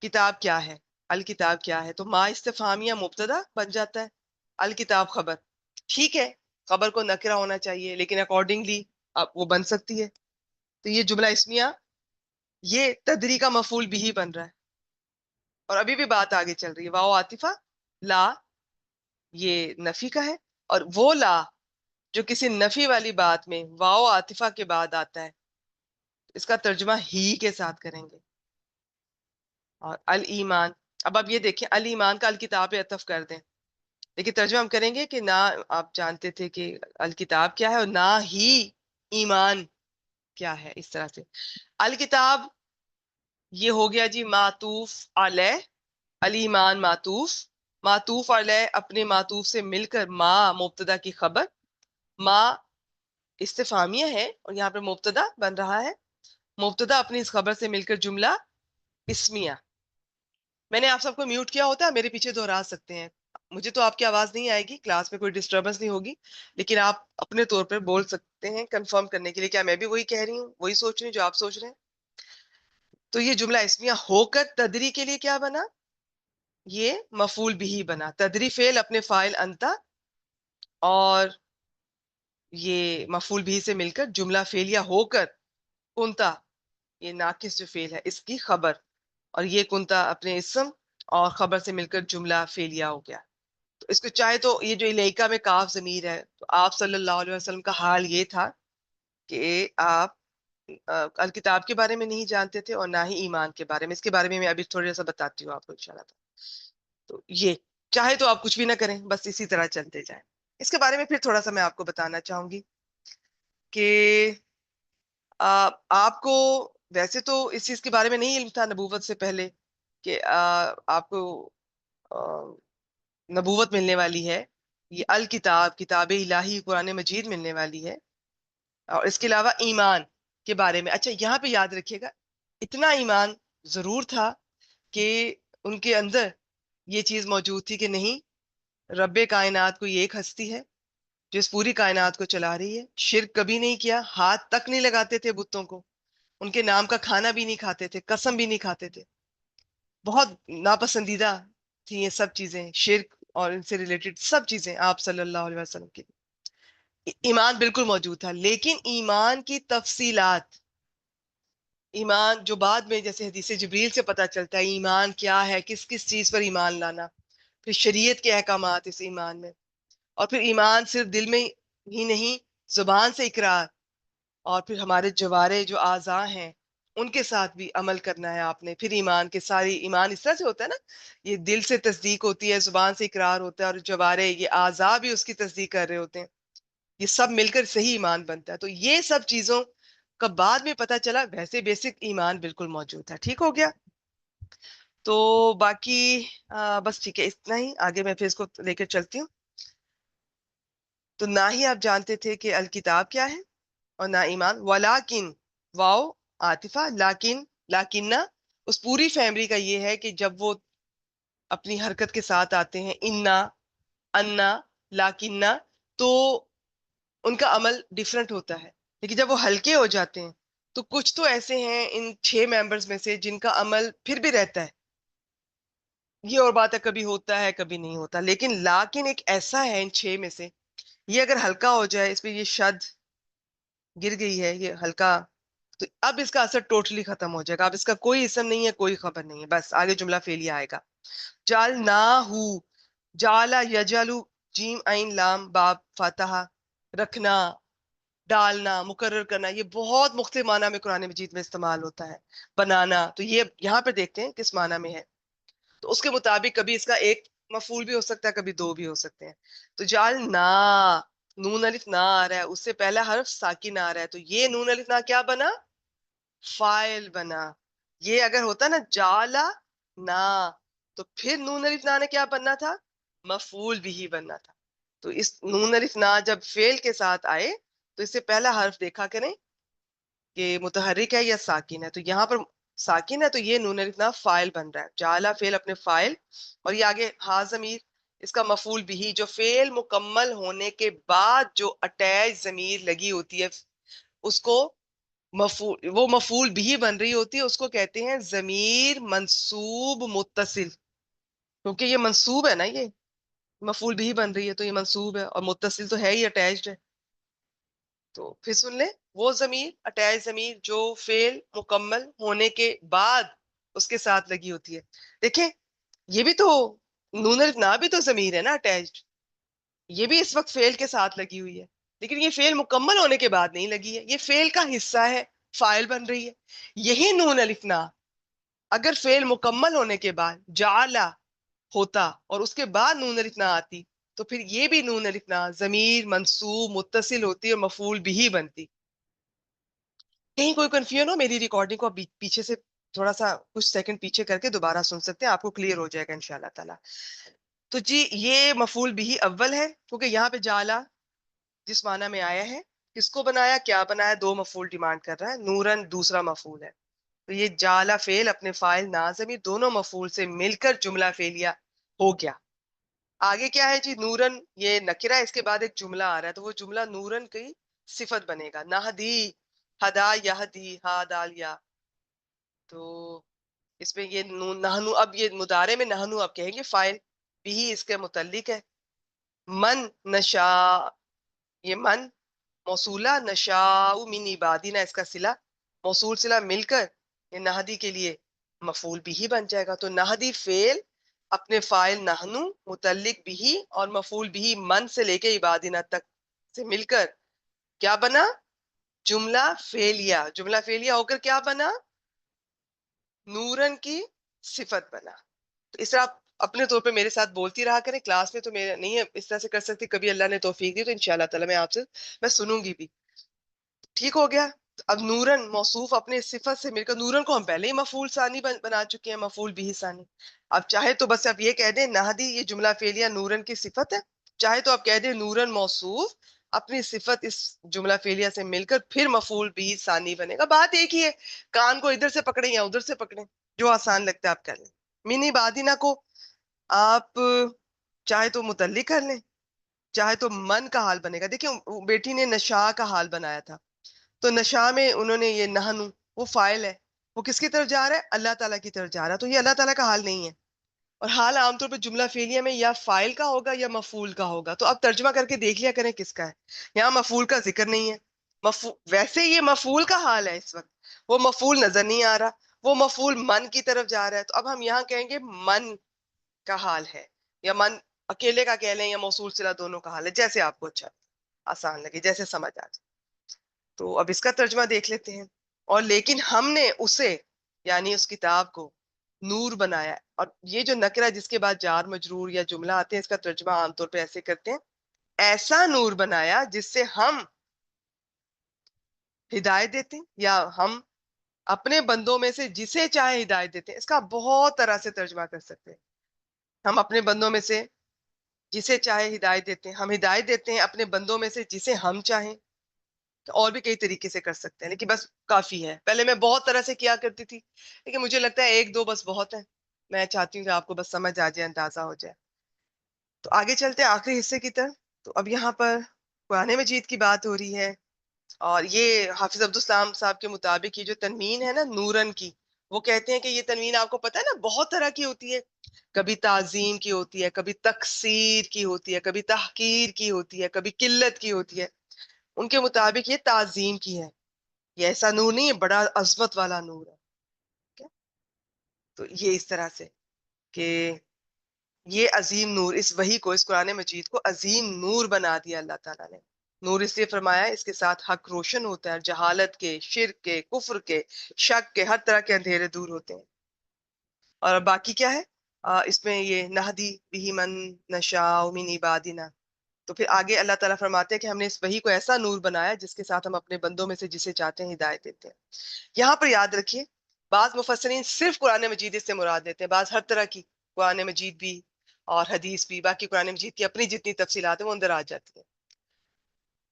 کتاب کیا ہے, الکتاب کیا ہے, تو ما استفہامیہ مبتدا بن جاتا ہے, الکتاب خبر. ٹھیک ہے, خبر کو نکرہ ہونا چاہیے, لیکن اکارڈنگلی وہ بن سکتی ہے. تو یہ جملہ اسمیہ, یہ تدری کا مفعول بھی بن رہا ہے. اور ابھی بھی بات آگے چل رہی ہے. واو عاطفہ, لا یہ نفی کا ہے, اور وہ لا جو کسی نفی والی بات میں واو عاطفہ کے بعد آتا ہے, اس کا ترجمہ ہی کے ساتھ کریں گے. اور الایمان, اب آپ یہ دیکھیں, الایمان کا الکتاب پہ عطف کر دیں, لیکن ترجمہ ہم کریں گے کہ نہ آپ جانتے تھے کہ الکتاب کیا ہے اور نہ ہی ایمان کیا ہے, اس طرح سے. الکتاب یہ ہو گیا جی معطوف علیہ, الایمان معطوف, معطوف علیہ اپنے معطوف سے مل کر ما مبتدا کی خبر, ما استفہامیہ ہے اور یہاں پہ مبتدا بن رہا ہے, مبتدا اپنی اس خبر سے مل کر جملہ اسمیہ. میں نے آپ سب کو میوٹ کیا ہوتا ہے, میرے پیچھے دہرا سکتے ہیں, مجھے تو آپ کی آواز نہیں آئے گی, کلاس میں کوئی ڈسٹربنس نہیں ہوگی, لیکن آپ اپنے طور پر بول سکتے ہیں کنفرم کرنے کے لیے کیا میں بھی وہی کہہ رہی ہوں, وہی سوچ رہی ہوں جو آپ سوچ رہے ہیں. تو یہ جملہ اسمیہ ہو کر تدری کے لیے کیا بنا, یہ مفعول بھی بنا. تدری فعل اپنے فاعل انتا, اور یہ مفعول بھی سے مل کر جملہ فعلیہ ہو کر کنتا, یہ ناقص جو فعل ہے اس کی خبر, اور یہ کنتا اپنے اسم اور خبر سے مل کر جملہ فعلیہ ہو گیا. تو اس کو چاہے تو یہ جو الیکا میں کاف ضمیر ہے, تو آپ صلی اللہ علیہ وسلم کا حال یہ تھا کہ آپ الکتاب کے بارے میں نہیں جانتے تھے اور نہ ہی ایمان کے بارے میں. اس کے بارے میں ابھی تھوڑا سا بتاتی ہوں آپ کو انشاءاللہ. تو یہ چاہے تو آپ کچھ بھی نہ کریں, بس اسی طرح چلتے جائیں. اس کے بارے میں پھر تھوڑا سا میں آپ کو بتانا چاہوں گی کہ آپ کو ویسے تو اس چیز کے بارے میں نہیں علم تھا نبوت سے پہلے کہ آپ کو نبوت ملنے والی ہے, یہ الکتاب کتاب الہی قرآن مجید ملنے والی ہے, اور اس کے علاوہ ایمان کے بارے میں. اچھا یہاں پہ یاد رکھیے گا, اتنا ایمان ضرور تھا کہ ان کے اندر یہ چیز موجود تھی کہ نہیں, رب کائنات کوئی ایک ہستی ہے جو اس پوری کائنات کو چلا رہی ہے. شرک کبھی نہیں کیا, ہاتھ تک نہیں لگاتے تھے بتوں کو, ان کے نام کا کھانا بھی نہیں کھاتے تھے, قسم بھی نہیں کھاتے تھے. بہت ناپسندیدہ تھی یہ سب چیزیں, شرک اور ان سے ریلیٹڈ سب چیزیں آپ صلی اللہ علیہ وسلم کی. ایمان بالکل موجود تھا, لیکن ایمان کی تفصیلات, ایمان جو بعد میں جیسے حدیث جبریل سے پتہ چلتا ہے ایمان کیا ہے, کس کس چیز پر ایمان لانا, پھر شریعت کے احکامات اس ایمان میں, اور پھر ایمان صرف دل میں ہی نہیں زبان سے اقرار, اور پھر ہمارے جوارے جو اعضاء ہیں ان کے ساتھ بھی عمل کرنا ہے آپ نے. پھر ایمان کے ساری, ایمان اس طرح سے ہوتا ہے نا, یہ دل سے تصدیق ہوتی ہے, زبان سے اقرار ہوتا ہے, اور جوارے یہ اعضاء بھی اس کی تصدیق کر رہے ہوتے ہیں, یہ سب مل کر صحیح ایمان بنتا ہے. تو یہ سب چیزوں کا بعد میں پتہ چلا, ویسے بیسک ایمان بالکل موجود تھا. ٹھیک ہو گیا. تو باقی بس ٹھیک ہے, اتنا ہی. آگے میں پھر اس کو لے کر چلتی ہوں. تو نہ ہی آپ جانتے تھے کہ الکتاب کیا ہے اور نہ ایمان. ولیکن واو عاطفہ, لیکن لیکنہ اس پوری فیملی کا یہ ہے کہ جب وہ اپنی حرکت کے ساتھ آتے ہیں, انا انا لیکنہ, تو ان کا عمل ڈیفرنٹ ہوتا ہے. لیکن جب وہ ہلکے ہو جاتے ہیں تو کچھ تو ایسے ہیں ان 6 ممبرز میں سے جن کا عمل پھر بھی رہتا ہے. یہ اور بات ہے, کبھی ہوتا ہے کبھی نہیں ہوتا, لیکن لیکن ایک ایسا ہے ان 6 میں سے, یہ اگر ہلکا ہو جائے, اس پہ یہ شد گر گئی ہے, یہ ہلکا, تو اب اس کا اثر ٹوٹلی ختم ہو جائے گا. اب اس کا کوئی اسم نہیں ہے, کوئی خبر نہیں ہے, بس آگے جملہ فعلیہ آئے گا. جعلناہو, جعل یجعلو, جیم عین لام باب فاتحہ, رکھنا, ڈالنا, مقرر کرنا, یہ بہت مختلف معنی میں قرآن مجید میں استعمال ہوتا ہے. بنانا, تو یہ یہاں پہ دیکھتے ہیں کس معنی میں ہے. تو اس کے مطابق کبھی اس کا ایک مفعول بھی ہو سکتا ہے، کبھی دو بھی ہو سکتے ہیں. تو جال نا، نون الف نا آ رہا ہے، اس سے پہلا حرف ساکن آ رہا ہے، تو یہ نون الف نا کیا بنا؟ فائل بنا. یہ اگر ہوتا نا جالا نا، تو پھر نون الف نا نے کیا بننا تھا؟ مفعول بھی ہی بننا تھا. تو اس نون الف نا جب فعل کے ساتھ آئے تو اس سے پہلا حرف دیکھا کریں کہ متحرک ہے یا ساکن ہے. تو یہاں پر ساکن ہے تو یہ نون الف نا فائل بن رہا ہے. جالا فعل اپنے فائل، اور یہ آگے ہا ضمیر اس کا مفعول بھی، جو فعل مکمل ہونے کے بعد جو اٹیچ ضمیر لگی ہوتی ہے اس کو مفعول، وہ مفعول بھی بن رہی ہوتی ہے، اس کو کہتے ہیں ضمیر منصوب متصل. کیونکہ یہ منصوب ہے نا، یہ مفعول بھی بن رہی ہے تو یہ منصوب ہے، اور متصل تو ہے ہی، اٹیچڈ ہے. تو پھر سن لیں، وہ ضمیر اٹیچ ضمیر جو فعل مکمل ہونے کے بعد اس کے ساتھ لگی ہوتی ہے. دیکھیں یہ بھی تو نون الف نا بھی تو ضمیر ہے نا اٹیچڈ، یہ بھی اس وقت فعل کے ساتھ لگی ہوئی ہے، لیکن یہ فعل مکمل ہونے کے بعد نہیں لگی ہے، یہ فعل کا حصہ ہے، فاعل بن رہی ہے. یہی نون الف نا اگر فعل مکمل ہونے کے بعد جعلا ہوتا اور اس کے بعد نون الف نا آتی تو پھر یہ بھی نون الف نا ضمیر منصوب متصل ہوتی اور مفعول بھی بنتی. کہیں کوئی کنفیوژن ہو، میری ریکارڈنگ کو پیچھے سے تھوڑا سا کچھ سیکنڈ پیچھے کر کے دوبارہ سن سکتے ہیں، آپ کو کلیئر ہو جائے گا انشاءاللہ تعالی. تو جی یہ مفعول بھی اول ہے، کیونکہ یہاں پہ جالا جس معنی میں آیا ہے کس کو بنایا، کیا بنایا، دو مفعول ڈیمانڈ کر رہا ہے. نورن دوسرا مفعول ہے. تو یہ جالا فعل اپنے فاعل نازمی دونوں مفعول سے مل کر جملہ فعلیہ ہو گیا. آگے کیا ہے جی؟ نورن یہ نکرہ، اس کے بعد ایک جملہ آ رہا ہے، تو وہ جملہ نورن کی صفت بنے گا. نہدی، ہدا، یہدی، ہا دال یا. تو اس میں یہ نہنو، اب یہ مضارع میں نہنو اب کہیں گے فاعل بھی اس کے متعلق ہے. من نشا، یہ من موصولہ، نشاء من عبادنا اس کا صلہ، موصول صلہ مل کر یہ نہدی کے لیے مفعول بھی بن جائے گا. تو نہدی فعل اپنے فاعل نحنو متعلق بھی اور مفعول بھی من سے لے کے عبادنا تک سے مل کر کیا بنا؟ جملہ فعلیہ. جملہ فعلیہ ہو کر کیا بنا؟ نورن کی صفت بنا. تو اس طرح آپ اپنے طور پہ میرے ساتھ بولتی رہا کریں. کلاس میں تو میں نہیں اس طرح سے کر سکتی، کبھی اللہ نے توفیق دی تو انشاءاللہ تعالی میں آپ سے میں سنوں گی بھی. ٹھیک ہو گیا؟ اب نورن موصوف اپنے صفت سے مل کر، نورن کو ہم پہلے ہی مفعول ثانی بنا چکے ہیں، مفعول بھی ثانی. اب چاہے تو بس آپ یہ کہہ دیں نہدی یہ جملہ فعلیہ نورن کی صفت ہے، چاہے تو آپ کہہ دیں نورن موصوف اپنی صفت اس جملہ فعلیہ سے مل کر پھر مفعول بھی ثانی بنے گا. بات ایک ہی ہے، کان کو ادھر سے پکڑیں یا ادھر سے پکڑیں، جو آسان لگتا ہے آپ کر لیں. منی بادینہ کو آپ چاہے تو متعلق کر لیں، چاہے تو من کا حال بنے گا. دیکھیں بیٹی نے نشا کا حال بنایا تھا، تو نشا میں انہوں نے یہ نہنو، وہ فائل ہے، وہ کس کی طرف جا رہا ہے؟ اللہ تعالیٰ کی طرف جا رہا ہے. تو یہ اللہ تعالیٰ کا حال نہیں ہے، اور حال عام طور پہ جملہ فعلیہ میں یا فائل کا ہوگا یا مفعول کا ہوگا. تو اب ترجمہ کر کے دیکھ لیا کریں کس کا ہے. یہاں مفعول کا ذکر نہیں ہے، ویسے یہ مفعول کا حال ہے، اس وقت وہ مفعول نظر نہیں آ رہا، وہ مفعول من کی طرف جا رہا ہے. تو اب ہم یہاں کہیں گے من کا حال ہے، یا من اکیلے کا کہہ لیں یا موصول صلہ دونوں کا حال ہے، جیسے آپ کو اچھا آسان لگے، جیسے سمجھ آ جائے. تو اب اس کا ترجمہ دیکھ لیتے ہیں. اور لیکن ہم نے اسے یعنی اس کتاب کو نور بنایا ہے. اور یہ جو نکرہ جس کے بعد جار مجرور یا جملہ آتے ہیں، اس کا ترجمہ عام طور پہ ایسے کرتے ہیں، ایسا نور بنایا جس سے ہم ہدایت دیتے ہیں، یا ہم اپنے بندوں میں سے جسے چاہے ہدایت دیتے ہیں. اس کا بہت طرح سے ترجمہ کر سکتے ہیں. ہم اپنے بندوں میں سے جسے چاہے ہدایت دیتے ہیں، ہم ہدایت دیتے ہیں اپنے بندوں میں سے جسے ہم چاہیں. اور بھی کئی طریقے سے کر سکتے ہیں، لیکن بس کافی ہے. پہلے میں بہت طرح سے کیا کرتی تھی، لیکن مجھے لگتا ہے ایک دو بس بہت ہے. میں چاہتی ہوں کہ آپ کو بس سمجھ آ جائے، اندازہ ہو جائے. تو آگے چلتے ہیں آخری حصے کی طرف. تو اب یہاں پر قرآن مجید کی بات ہو رہی ہے، اور یہ حافظ عبدالسلام صاحب کے مطابق یہ جو تنوین ہے نا نورن کی، وہ کہتے ہیں کہ یہ تنوین آپ کو پتہ ہے نا بہت طرح کی ہوتی ہے. کبھی تعظیم کی ہوتی ہے، کبھی تکسیر کی ہوتی ہے، کبھی تحقیر کی ہوتی ہے، کبھی قلت کی ہوتی ہے. ان کے مطابق یہ تعظیم کی ہے، یہ ایسا نور نہیں ہے، بڑا عظمت والا نور ہے. تو یہ اس طرح سے کہ یہ عظیم نور، اس وحی کو، اس قرآن مجید کو عظیم نور بنا دیا اللہ تعالیٰ نے. نور اس لیے فرمایا اس کے ساتھ حق روشن ہوتا ہے، جہالت کے، شرک کے، کفر کے، شک کے، ہر طرح کے اندھیرے دور ہوتے ہیں. اور باقی کیا ہے؟ اس میں یہ نہدی بہ من نشاء من عبادنا. تو پھر آگے اللہ تعالیٰ فرماتے ہیں کہ ہم نے اس وحی کو ایسا نور بنایا جس کے ساتھ ہم اپنے بندوں میں سے جسے چاہتے ہیں ہدایت دیتے ہیں. یہاں پر یاد رکھیے بعض مفسرین صرف قرآن مجید اس سے مراد دیتے ہیں، بعض ہر طرح کی قرآن مجید بھی اور حدیث بھی، باقی قرآن مجید کی اپنی جتنی تفصیلات ہیں وہ اندر آ جاتی ہیں.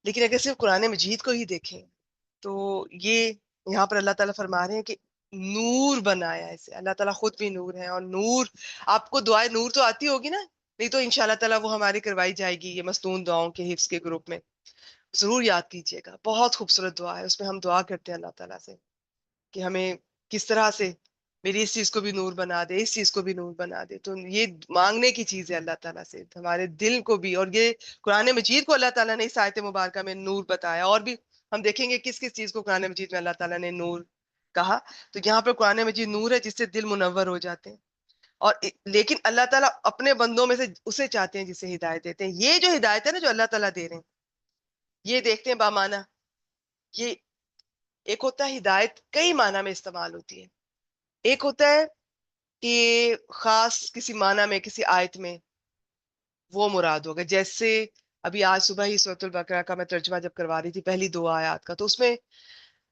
لیکن اگر صرف قرآن مجید کو ہی دیکھیں تو یہ یہاں پر اللہ تعالیٰ فرما رہے ہیں کہ نور بنایا اسے. اللہ تعالیٰ خود بھی نور ہے، اور نور آپ کو دعائیں نور تو آتی ہوگی نا، نہیں تو انشاءاللہ تعالیٰ وہ ہماری کروائی جائے گی یہ مستون دعاؤں کے حفظ کے گروپ میں. ضرور یاد کیجیے گا، بہت خوبصورت دعا ہے. اس میں ہم دعا کرتے ہیں اللہ تعالیٰ سے کہ ہمیں کس طرح سے میری اس چیز کو بھی نور بنا دے، اس چیز کو بھی نور بنا دے. تو یہ مانگنے کی چیز ہے اللہ تعالیٰ سے، ہمارے دل کو بھی. اور یہ قرآن مجید کو اللہ تعالیٰ نے اس آیت مبارکہ میں نور بتایا، اور بھی ہم دیکھیں گے کس کس چیز کو قرآن مجید میں اللہ تعالیٰ نے نور کہا. تو یہاں پر قرآن مجید نور ہے جس سے دل منور ہو جاتے ہیں. اور لیکن اللہ تعالیٰ اپنے بندوں میں سے اسے چاہتے ہیں جسے ہدایت دیتے ہیں. یہ جو ہدایت ہے نا جو اللہ تعالیٰ دے رہے ہیں، یہ دیکھتے ہیں بامانہ. یہ ایک ہوتا ہے ہدایت کئی معنی میں استعمال ہوتی ہے. ایک ہوتا ہے کہ خاص کسی معنی میں کسی آیت میں وہ مراد ہوگا. جیسے ابھی آج صبح ہی سورۃ البقرہ کا میں ترجمہ جب کروا رہی تھی پہلی 2 آیات کا، تو اس میں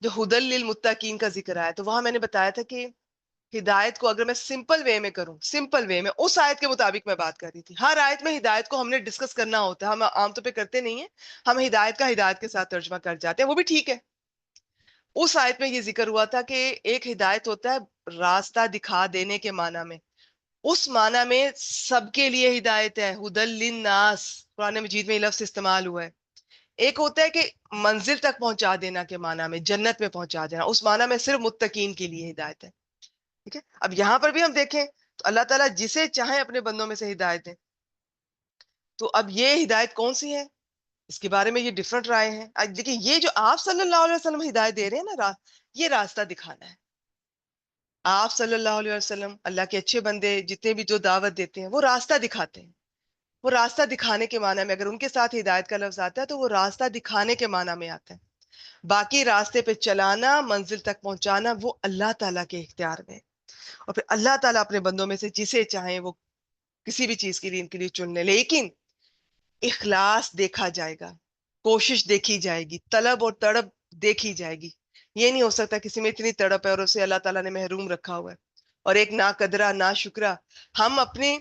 جو ہدی للمتقین کا ذکر آیا تو وہاں میں نے بتایا تھا کہ ہدایت کو اگر میں سمپل وے میں کروں، سمپل وے میں اس آیت کے مطابق میں بات کر رہی تھی. ہر آیت میں ہدایت کو ہم نے ڈسکس کرنا ہوتا ہے، ہم عام طور پہ کرتے نہیں ہیں. ہم ہدایت کا ہدایت کے ساتھ ترجمہ کر جاتے ہیں، وہ بھی ٹھیک ہے. اس آیت میں یہ ذکر ہوا تھا کہ ایک ہدایت ہوتا ہے راستہ دکھا دینے کے معنی میں، اس معنی میں سب کے لیے ہدایت ہے. ہدی للناس قرآن مجید میں یہ لفظ استعمال ہوا ہے. ایک ہوتا ہے کہ منزل تک پہنچا دینا کے معنی میں، جنت میں پہنچا دینا، اس معنی میں صرف متقین کے لیے ہدایت ہے. ٹھیک ہے. اب یہاں پر بھی ہم دیکھیں تو اللہ تعالیٰ جسے چاہیں اپنے بندوں میں سے ہدایت دیں. تو اب یہ ہدایت کون سی ہے اس کے بارے میں یہ ڈفرنٹ رائے ہیں. دیکھیں یہ جو آپ صلی اللہ علیہ وسلم ہدایت دے رہے ہیں نا، یہ راستہ دکھانا ہے. آپ صلی اللہ علیہ وسلم اللہ کے اچھے بندے جتنے بھی جو دعوت دیتے ہیں وہ راستہ دکھاتے ہیں. وہ راستہ دکھانے کے معنی میں اگر ان کے ساتھ ہدایت کا لفظ آتا ہے تو وہ راستہ دکھانے کے معنی میں آتا ہے. باقی راستے پہ چلانا، منزل تک پہنچانا وہ اللہ تعالیٰ کے اختیار میں. اور پھر اللہ تعالیٰ اپنے بندوں میں سے جسے چاہیں وہ کسی بھی چیز کے لیے ان کے لیے چن لے. لیکن اخلاص دیکھا جائے گا، کوشش دیکھی جائے گی، طلب اور تڑپ دیکھی جائے گی. یہ نہیں ہو سکتا کسی میں اتنی تڑپ ہے اور اسے اللہ تعالیٰ نے محروم رکھا ہوا ہے، اور ایک نا قدرہ نا شکرہ. ہم اپنے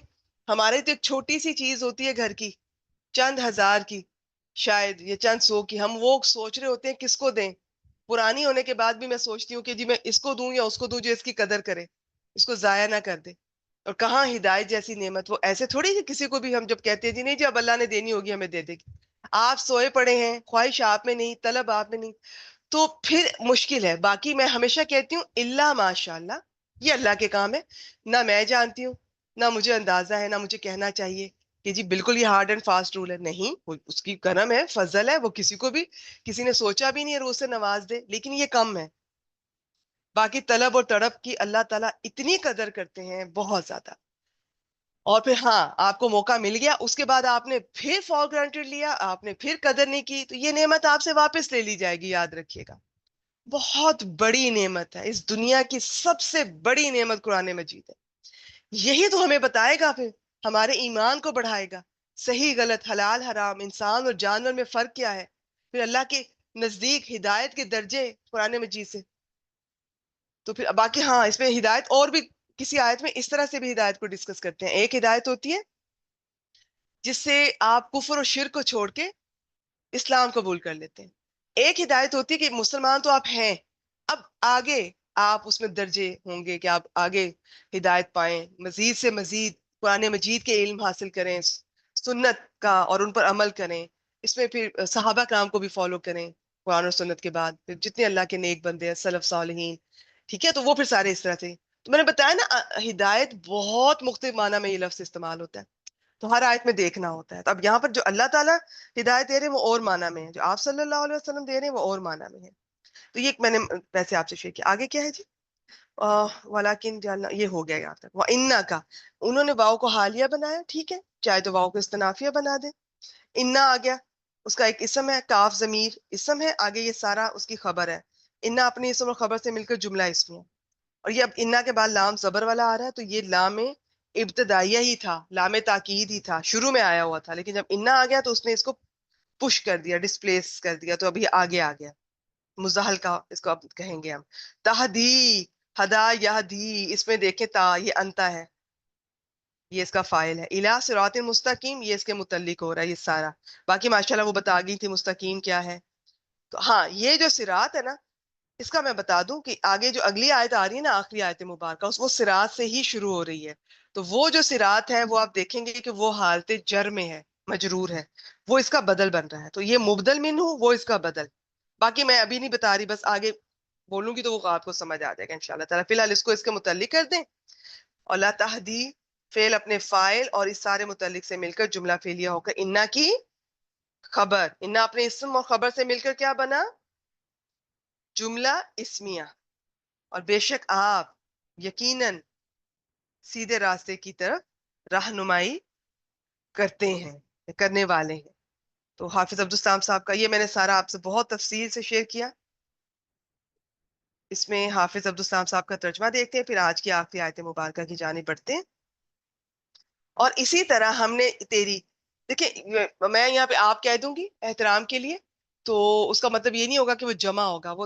ہمارے تو ایک چھوٹی سی چیز ہوتی ہے گھر کی، چند ہزار کی شاید یا چند سو کی، ہم وہ سوچ رہے ہوتے ہیں کس کو دیں. پرانی ہونے کے بعد بھی میں سوچتی ہوں کہ جی میں اس کو دوں یا اس کو دوں جو اس کی قدر کرے، اس کو ضائع نہ کر دے. اور کہاں ہدایت جیسی نعمت، وہ ایسے تھوڑی کہ کسی کو بھی ہم جب کہتے ہیں جی نہیں جی اب اللہ نے دینی ہوگی ہمیں دے دے گی. آپ سوئے پڑے ہیں، خواہش آپ میں نہیں، طلب آپ میں نہیں، تو پھر مشکل ہے. باقی میں ہمیشہ کہتی ہوں اللہ ماشاء اللہ یہ اللہ کے کام ہے. نہ میں جانتی ہوں، نہ مجھے اندازہ ہے، نہ مجھے کہنا چاہیے کہ جی بالکل یہ ہارڈ اینڈ فاسٹ رول ہے. نہیں، اس کی کرم ہے، فضل ہے، وہ کسی کو بھی کسی نے سوچا بھی نہیں ہے روح سے نواز دے، لیکن یہ کم ہے. باقی طلب اور تڑپ کی اللہ تعالیٰ اتنی قدر کرتے ہیں بہت زیادہ. اور پھر ہاں آپ کو موقع مل گیا، اس کے بعد آپ نے پھر فار گرانٹیڈ لیا، آپ نے پھر قدر نہیں کی، تو یہ نعمت آپ سے واپس لے لی جائے گی. یاد رکھیے گا بہت بڑی نعمت ہے، اس دنیا کی سب سے بڑی نعمت قرآن مجید ہے. یہی تو ہمیں بتائے گا، پھر ہمارے ایمان کو بڑھائے گا. صحیح غلط، حلال حرام، انسان اور جانور میں فرق کیا ہے، پھر اللہ کے نزدیک ہدایت کے درجے قرآن مجید سے. تو پھر باقی ہاں اس میں ہدایت اور بھی کسی آیت میں اس طرح سے بھی ہدایت کو ڈسکس کرتے ہیں. ایک ہدایت ہوتی ہے جس سے آپ کفر و شرک کو چھوڑ کے اسلام قبول کر لیتے ہیں. ایک ہدایت ہوتی ہے کہ مسلمان تو آپ ہیں، اب آگے آپ اس میں درجے ہوں گے کہ آپ آگے ہدایت پائیں، مزید سے مزید قرآن مجید کے علم حاصل کریں، سنت کا اور ان پر عمل کریں. اس میں پھر صحابہ کرام کو بھی فالو کریں قرآن اور سنت کے بعد، پھر جتنے اللہ کے نیک بندے ہیں، سلف صالحین. ٹھیک ہے، تو وہ پھر سارے اس طرح سے. تو میں نے بتایا نا ہدایت بہت مختلف معنی میں یہ لفظ استعمال ہوتا ہے، تو ہر آیت میں دیکھنا ہوتا ہے. تو اب یہاں پر جو اللہ تعالیٰ ہدایت دے رہے ہیں وہ اور معنی میں ہے، جو آپ صلی اللہ علیہ وسلم دے رہے ہیں وہ اور معنی میں ہے. تو یہ میں نے ویسے آپ سے شیئر کیا. آگے کیا ہے جی؟ ولیکن جاننا یہ ہو گیا یہاں تک. وَإِنَّا کا انہوں نے واؤ کو حالیہ بنایا، ٹھیک ہے، چاہے تو واؤ کو استنافیہ بنا دیں. انا آ گیا، اس کا ایک اسم ہے، کاف ضمیر اسم ہے، آگے یہ سارا اس کی خبر ہے. انا اپنی اسم اور خبر سے مل کر جملہ اسم ہے. اور یہ اب انا کے بعد لام زبر والا آ رہا ہے، تو یہ لام ابتدائیہ ہی تھا، لام تاکید ہی تھا، شروع میں آیا ہوا تھا، لیکن جب انا آ گیا تو اس نے اس کو پش کر دیا، ڈسپلیس کر دیا، تو ابھی آگے آ گیا. مزاحل کا اس کو اب کہیں گے ہم. تہدی، ہدا یہدی، اس میں دیکھیں تا یہ انتا ہے، یہ اس کا فائل ہے. الا صراط مستقیم، یہ اس کے متعلق ہو رہا ہے یہ سارا. باقی ماشاءاللہ وہ بتا گئی تھی مستقیم کیا ہے. تو ہاں یہ جو صراط ہے نا، اس کا میں بتا دوں کہ آگے جو اگلی آیت آ رہی ہے نا، آخری آیت مبارکہ، وہ صراط سے ہی شروع ہو رہی ہے. تو وہ جو صراط ہے وہ آپ دیکھیں گے کہ وہ حالت جر میں ہے، مجرور ہے، وہ اس کا بدل بن رہا ہے. تو یہ مبدل من ہوں، وہ اس کا بدل. باقی میں ابھی نہیں بتا رہی، بس آگے بولوں گی تو وہ آپ کو سمجھ آ جائے گا انشاءاللہ تعالیٰ. فی الحال اس کو اس کے متعلق کر دیں. اور لا تہدی فعل اپنے فائل اور اس سارے متعلق سے مل کر جملہ فعلیہ ہو کر انا کی خبر، انا اپنے اسم اور خبر سے مل کر کیا بنا؟ جملہ اسمیہ. اور بے شک آپ یقیناً سیدھے راستے کی طرف رہنمائی کرتے ہیں، کرنے والے ہیں. تو حافظ عبدالسلام صاحب کا یہ میں نے سارا آپ سے بہت تفصیل سے شیئر کیا. اس میں حافظ عبدالسلام صاحب کا ترجمہ دیکھتے ہیں، پھر آج کی آخری آیت مبارکہ کی جانب بڑھتے ہیں. اور اسی طرح ہم نے تیری، دیکھیں میں یہاں پہ آپ کہہ دوں گی احترام کے لیے، تو اس کا مطلب یہ نہیں ہوگا کہ وہ جمع ہوگا، وہ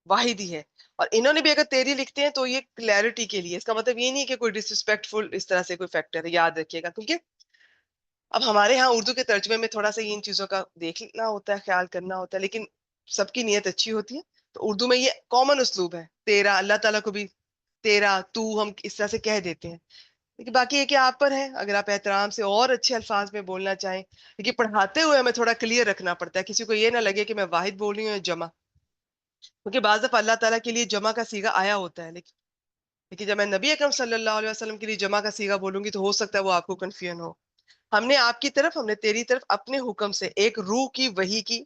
واحد ہی ہے. اور انہوں نے بھی اگر تیری لکھتے ہیں تو یہ کلیئرٹی کے لیے، اس کا مطلب یہ نہیں کہ کوئی ڈسرسپیکٹفل اس طرح سے کوئی فیکٹر ہے، یاد رکھیے گا. کیونکہ اب ہمارے ہاں اردو کے ترجمے میں تھوڑا سا ان چیزوں کا دیکھنا ہوتا ہے، خیال کرنا ہوتا ہے، لیکن سب کی نیت اچھی ہوتی ہے. تو اردو میں یہ کامن اسلوب ہے، تیرا، اللہ تعالیٰ کو بھی تیرا، تو، ہم اس طرح سے کہہ دیتے ہیں. لیکن باقی یہ کہ آپ پر ہے، اگر آپ احترام سے اور اچھے الفاظ میں بولنا چاہیں. لیکن پڑھاتے ہوئے ہمیں تھوڑا کلیئر رکھنا پڑتا ہے، کسی کو یہ نہ لگے کہ میں واحد بول رہی ہوں یا جمع. کیونکہ بعض دفعہ اللہ تعالیٰ کے لیے جمع کا صیغہ آیا ہوتا ہے، لیکن جب میں نبی اکرم صلی اللہ علیہ وسلم کے لیے جمع کا صیغہ بولوں گی تو ہو سکتا ہے وہ آپ کو کنفیوژن ہو. ہم نے آپ کی طرف، ہم نے تیری طرف اپنے حکم سے ایک روح کی وحی کی.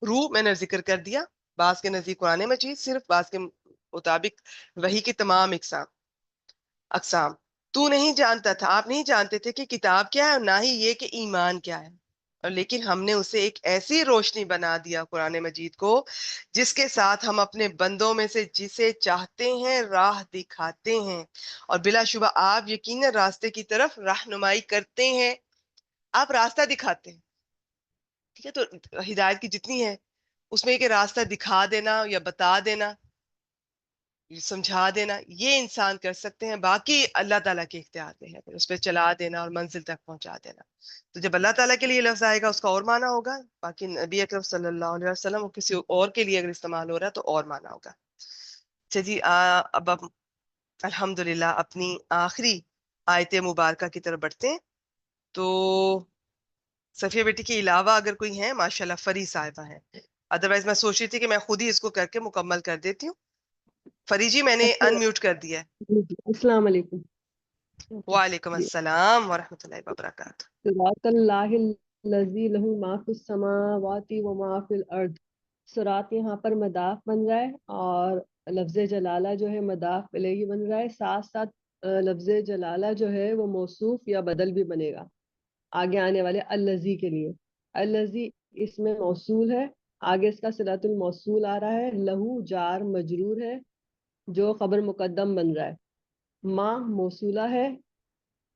روح میں نے ذکر کر دیا، بعض کے نزدیک قرآن مجید صرف، بعض کے مطابق وحی کی تمام اقسام. تو نہیں جانتا تھا، آپ نہیں جانتے تھے کہ کتاب کیا ہے، اور نہ ہی یہ کہ ایمان کیا ہے. اور لیکن ہم نے اسے ایک ایسی روشنی بنا دیا قرآن مجید کو، جس کے ساتھ ہم اپنے بندوں میں سے جسے چاہتے ہیں راہ دکھاتے ہیں. اور بلا شبہ آپ یقیناً راستے کی طرف رہنمائی کرتے ہیں، آپ راستہ دکھاتے ہیں. ٹھیک ہے، تو ہدایت کی جتنی ہے اس میں کہ راستہ دکھا دینا یا بتا دینا، سمجھا دینا، یہ انسان کر سکتے ہیں. باقی اللہ تعالیٰ کے اختیار میں ہے، اس پہ چلا دینا اور منزل تک پہنچا دینا. تو جب اللہ تعالیٰ کے لیے لفظ آئے گا اس کا اور معنی ہوگا. باقی نبی اکرم صلی اللہ علیہ وسلم اور کسی اور کے لیے اگر استعمال ہو رہا ہے تو اور معنی ہوگا. اچھا جی، اب الحمدللہ اپنی آخری آیت مبارکہ کی طرف بڑھتے ہیں. تو صفیہ بیٹی کے علاوہ اگر کوئی ہیں، ماشاءاللہ فری صاحبہ ہیں، ادروائز میں سوچ رہی تھی کہ میں خود ہی اس کو کر کے مکمل کر دیتی ہوں. فری جی میں نے ان میوٹ کر دیا ہے. السلام علیکم. وعلیکم السلام ورحمۃ اللہ وبرکاتہ. صراط اللہ الذی لہ ما فی السماوات و ما فی الارض. صراط یہاں پر مضاف بن رہا ہے، اور لفظ جلالہ جو ہے مضاف الیہ بن رہا ہے. ساتھ ساتھ لفظ جلالہ جو ہے وہ موصوف یا بدل بھی بنے گا آگے آنے والے الذی کے لیے. الذی اس میں موصول ہے، آگے اس کا صلۃ الموصول آ رہا ہے. لہو جار مجرور ہے جو خبر مقدم بن رہا ہے. ما موصولہ ہے.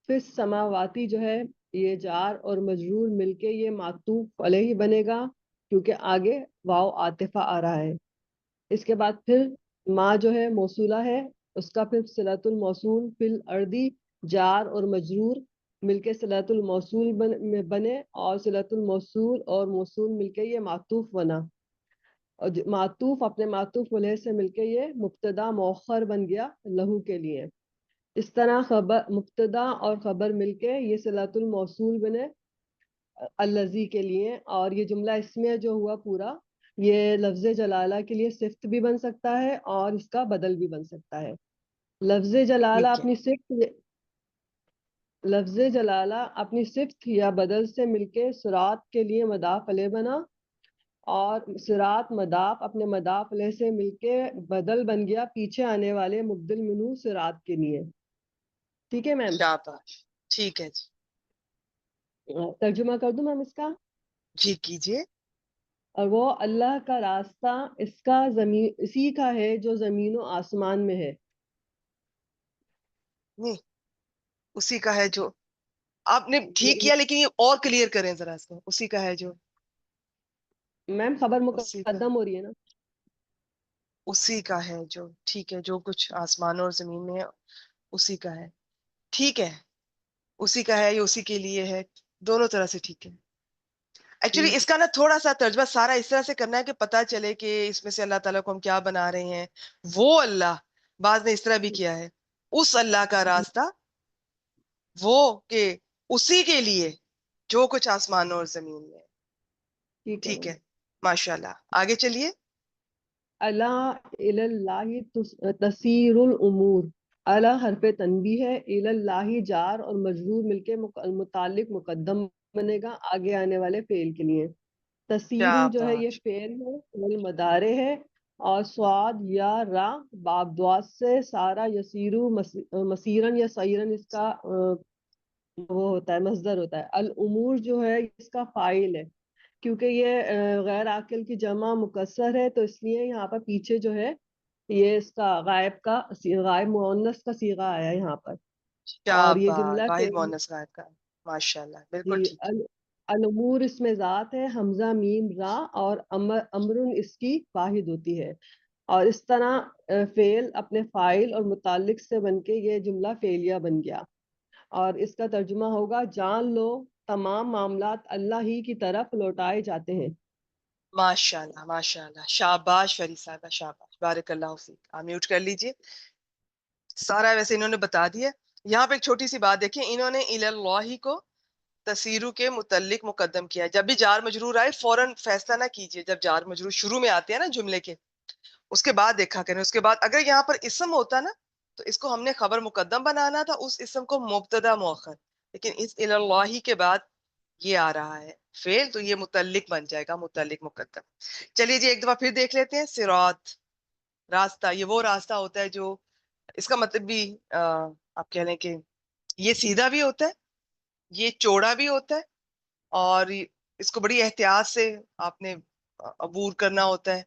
پھر سماواتی جو ہے یہ جار اور مجرور مل کے یہ معطوف علیہ بنے گا، کیونکہ آگے واو عاطفہ آ رہا ہے. اس کے بعد پھر ما جو ہے موصولہ ہے، اس کا پھر صلۃ الموصول فی الارضی جار اور مجرور مل کے صلۃ الموصول بنے، اور صلۃ الموصول اور موصول مل کے یہ معطوف بنا، اور معطوف اپنے معطوف علیہ سے مل کے یہ مبتدا مؤخر بن گیا لہو کے لیے. اس طرح خبر مبتدا اور خبر مل کے یہ صلۃ الموصول بنے الذی کے لیے. اور یہ جملہ اسمیہ جو ہوا پورا، یہ لفظ جلالہ کے لیے صفت بھی بن سکتا ہے اور اس کا بدل بھی بن سکتا ہے. لفظ جلالہ ٹھیک ہے، اپنی صفت لفظ جلالہ اپنی صفت یا بدل سے مل کے صراط کے لیے مضاف علیہ بنا، اور صراط مضاف اپنے مضاف علیہ سے مل کے بدل بن گیا پیچھے آنے والے مبدل منو صراط کے لیے. ٹھیک ہے میم، شاباش، ٹھیک ہے جی. ترجمہ کر دوں میم اس کا. جی کیجیے. اور وہ اللہ کا راستہ اس کا زمین اسی کا ہے جو زمین و آسمان میں ہے. نہیں، اسی کا ہے جو آپ نے ٹھیک کیا، لیکن یہ اور کلیئر کریں ذرا اس کو. اسی کا ہے جو میم خبر اسی کا مقدم ہو رہی ہے نا. اسی کا ہے جو ٹھیک ہے، جو کچھ آسمانوں اور زمین میں ہے اسی کا ہے. ٹھیک ہے، اسی کا ہے، یہ اسی کے لیے ہے، دونوں طرح سے ٹھیک ہے. ایکچولی اس کا نا تھوڑا سا ترجمہ سارا اس طرح سے کرنا ہے کہ پتا چلے کہ اس میں سے اللہ تعالیٰ کو ہم کیا بنا رہے ہیں. وہ اللہ، بعض نے اس طرح بھی کیا ہے، اس اللہ کا راستہ وہ کہ اسی کے لیے جو کچھ آسمانوں اور زمین میں ہے. ٹھیک ہے، ماشاء اللہ. آگے چلیے. اللہ اللہ تسیر الامور. اللہ حرف تنبیہ ہے، اللہ جار اور مجرور مل کے متعلق مقدم بنے گا آگے آنے والے فعل کے لیے. تسیرو جو ہے یہ شاباش. فعل ہے، فعل مضارع ہے، اور سواد یا را باب دعات سے سارا یسیرو مسیرن یا سیرن اس کا وہ ہوتا ہے، مصدر ہوتا ہے. الامور جو ہے اس کا فاعل ہے، کیونکہ یہ غیر عاقل کی جمع مکسر ہے تو اس لیے یہاں پر پیچھے جو ہے یہ اس کا غائب مؤنث کا صیغہ آیا یہاں پر. اور یہ شاباش، جملہ واحد فعل مؤنث غائب کا. ماشاء اللہ، بالکل جی. ٹھیک ہے. الامور اس میں ذات ہے، حمزہ میم را، اور امرن اس کی واحد ہوتی ہے. اور اس طرح فعل اپنے فاعل اور متعلق سے بن کے یہ جملہ فعلیہ بن گیا. اور اس کا ترجمہ ہوگا جان لو تمام معاملات اللہ ہی کی طرف لوٹائے جاتے ہیں. ماشاء اللہ، ماشاء اللہ. شاباش فری صاحبہ، شاباش، بارک اللہ فیک. آپ میوٹ کر لیجئے. سارا ویسے انہوں نے بتا دیا. یہاں پہ ایک چھوٹی سی بات دیکھیں، انہوں نے اللہ کو تسیرو کے متعلق مقدم کیا ہے. جب بھی جار مجرور آئے فوراً فیصلہ نہ کیجئے. جب جار مجرور شروع میں آتے ہیں نا جملے کے، اس کے بعد دیکھا کریں. اس کے بعد اگر یہاں پر اسم ہوتا نا تو اس کو ہم نے خبر مقدم بنانا تھا، اس اسم کو مبتدا مؤخر. لیکن اس اللہ کے بعد یہ آ رہا ہے فعل، تو یہ متعلق بن جائے گا، متعلق مقدم. چلیے جی، ایک دفعہ پھر دیکھ لیتے ہیں. صراط، راستہ. یہ وہ راستہ ہوتا ہے جو، اس کا مطلب بھی آپ کہہ لیں کہ یہ سیدھا بھی ہوتا ہے، یہ چوڑا بھی ہوتا ہے، اور اس کو بڑی احتیاط سے آپ نے عبور کرنا ہوتا ہے،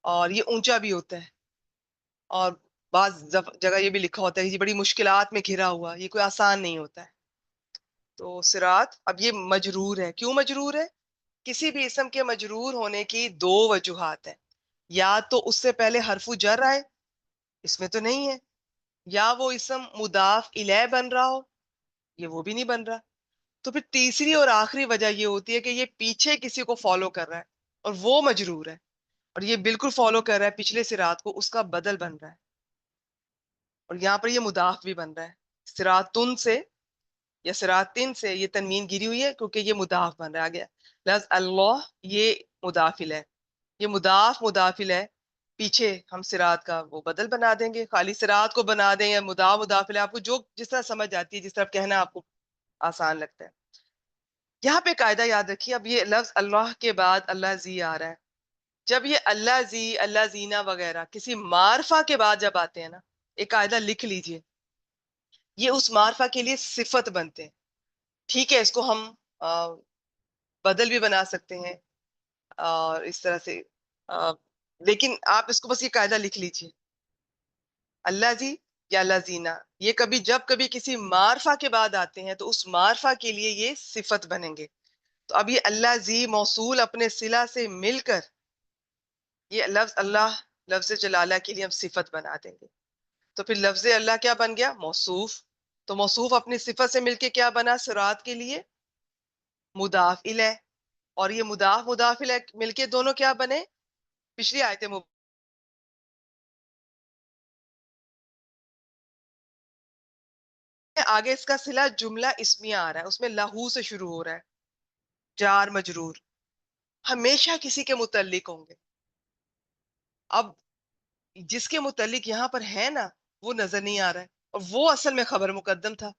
اور یہ اونچا بھی ہوتا ہے، اور بعض جگہ یہ بھی لکھا ہوتا ہے کہ یہ بڑی مشکلات میں گھرا ہوا، یہ کوئی آسان نہیں ہوتا ہے. تو صراط اب یہ مجرور ہے. کیوں مجرور ہے؟ کسی بھی اسم کے مجرور ہونے کی دو وجوہات ہیں. یا تو اس سے پہلے حرف جر آئے، اس میں تو نہیں ہے، یا وہ اسم مضاف الیہ بن رہا ہو، یہ وہ بھی نہیں بن رہا. تو پھر تیسری اور آخری وجہ یہ ہوتی ہے کہ یہ پیچھے کسی کو فالو کر رہا ہے اور وہ مجرور ہے، اور یہ بالکل فالو کر رہا ہے پچھلے صراط کو، اس کا بدل بن رہا ہے. اور یہاں پر یہ مضاف بھی بن رہا ہے. صراطن سے یا صراطن سے یہ تنوین گری ہوئی ہے کیونکہ یہ مضاف بن رہا ہے. آگے لفظ اللہ یہ مضافل ہے، یہ مضافل ہے. پیچھے ہم صراط کا وہ بدل بنا دیں گے، خالی صراط کو بنا دیں یا مضافل ہے، آپ کو جو جس طرح سمجھ آتی ہے، جس طرح کہنا آپ کو آسان لگتا ہے. یہاں پہ قاعدہ یاد رکھیے. اب یہ لفظ اللہ کے بعد اللہ زی آ رہا ہے. جب یہ اللہ زی، اللہ زینا وغیرہ کسی معرفہ کے بعد جب آتے ہیں نا، ایک قاعدہ لکھ لیجئے، یہ اس معرفہ کے لیے صفت بنتے ہیں. ٹھیک ہے، اس کو ہم بدل بھی بنا سکتے ہیں اور اس طرح سے، لیکن آپ اس کو بس یہ قاعدہ لکھ لیجئے، اللہ زی یا اللہ زینا، یہ جب کبھی کسی معرفہ کے بعد آتے ہیں تو اس معرفہ کے لیے یہ صفت بنیں گے. تو اب یہ اللہ زی موصول اپنے صلہ سے مل کر یہ لفظ اللہ، لفظ جلالہ کے لیے ہم صفت بنا دیں گے. تو پھر لفظ اللہ کیا بن گیا؟ موصوف. تو موصوف اپنی صفت سے مل کے کیا بنا؟ صراط کے لیے مضاف الیہ. اور یہ مضاف الیہ مل کے دونوں کیا بنے؟ پچھلی آیت آگے اس کا صلہ جملہ اسمیہ آ رہا ہے، اس میں لہو سے شروع ہو رہا ہے، جار مجرور ہمیشہ کسی کے متعلق ہوں گے. اب جس کے متعلق یہاں پر ہے نا وہ نظر نہیں آ رہا ہے، اور وہ اصل میں خبر مقدم تھا.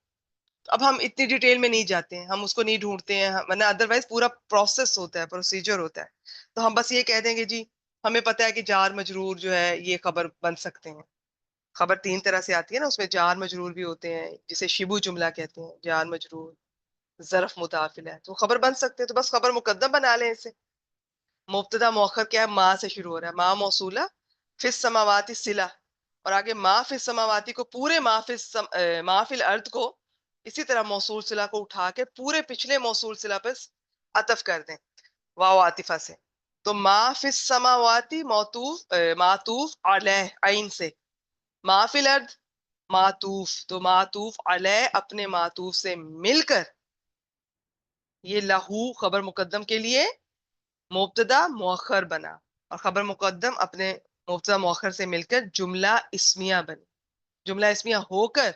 اب ہم اتنی ڈیٹیل میں نہیں جاتے ہیں، ہم اس کو نہیں ڈھونڈتے ہیں، ورنہ ادروائز پورا پروسیس ہوتا ہے، پروسیجر ہوتا ہے. تو ہم بس یہ کہہ دیں گے جی ہمیں پتہ ہے کہ جار مجرور جو ہے یہ خبر بن سکتے ہیں. خبر تین طرح سے آتی ہے نا، اس میں جار مجرور بھی ہوتے ہیں جسے شبو جملہ کہتے ہیں، جار مجرور، ظرف متعافل ہے، تو خبر بن سکتے ہیں. تو بس خبر مقدم بنا لیں اسے. مبتدا مؤخر کیا ہے؟ ما سے شروع ہو رہا ہے، ما موصولہ فی السماواتی صلہ، اور آگے ما فی السماواتی کو پورے ما فی الارض کو اسی طرح موصول صلہ کو اٹھا کے پورے پچھلے موصول صلہ پر عطف کر دیں واو عاطفہ سے. تو ما فی السماواتی معطوف علیہ عین سے، ما فی الارض معطوف، تو معطوف علیہ اپنے معطوف سے مل کر یہ لہو خبر مقدم کے لیے مبتدا مؤخر بنا، اور خبر مقدم اپنے مبتدا مؤخر سے مل کر جملہ اسمیہ بنی. جملہ اسمیہ ہو کر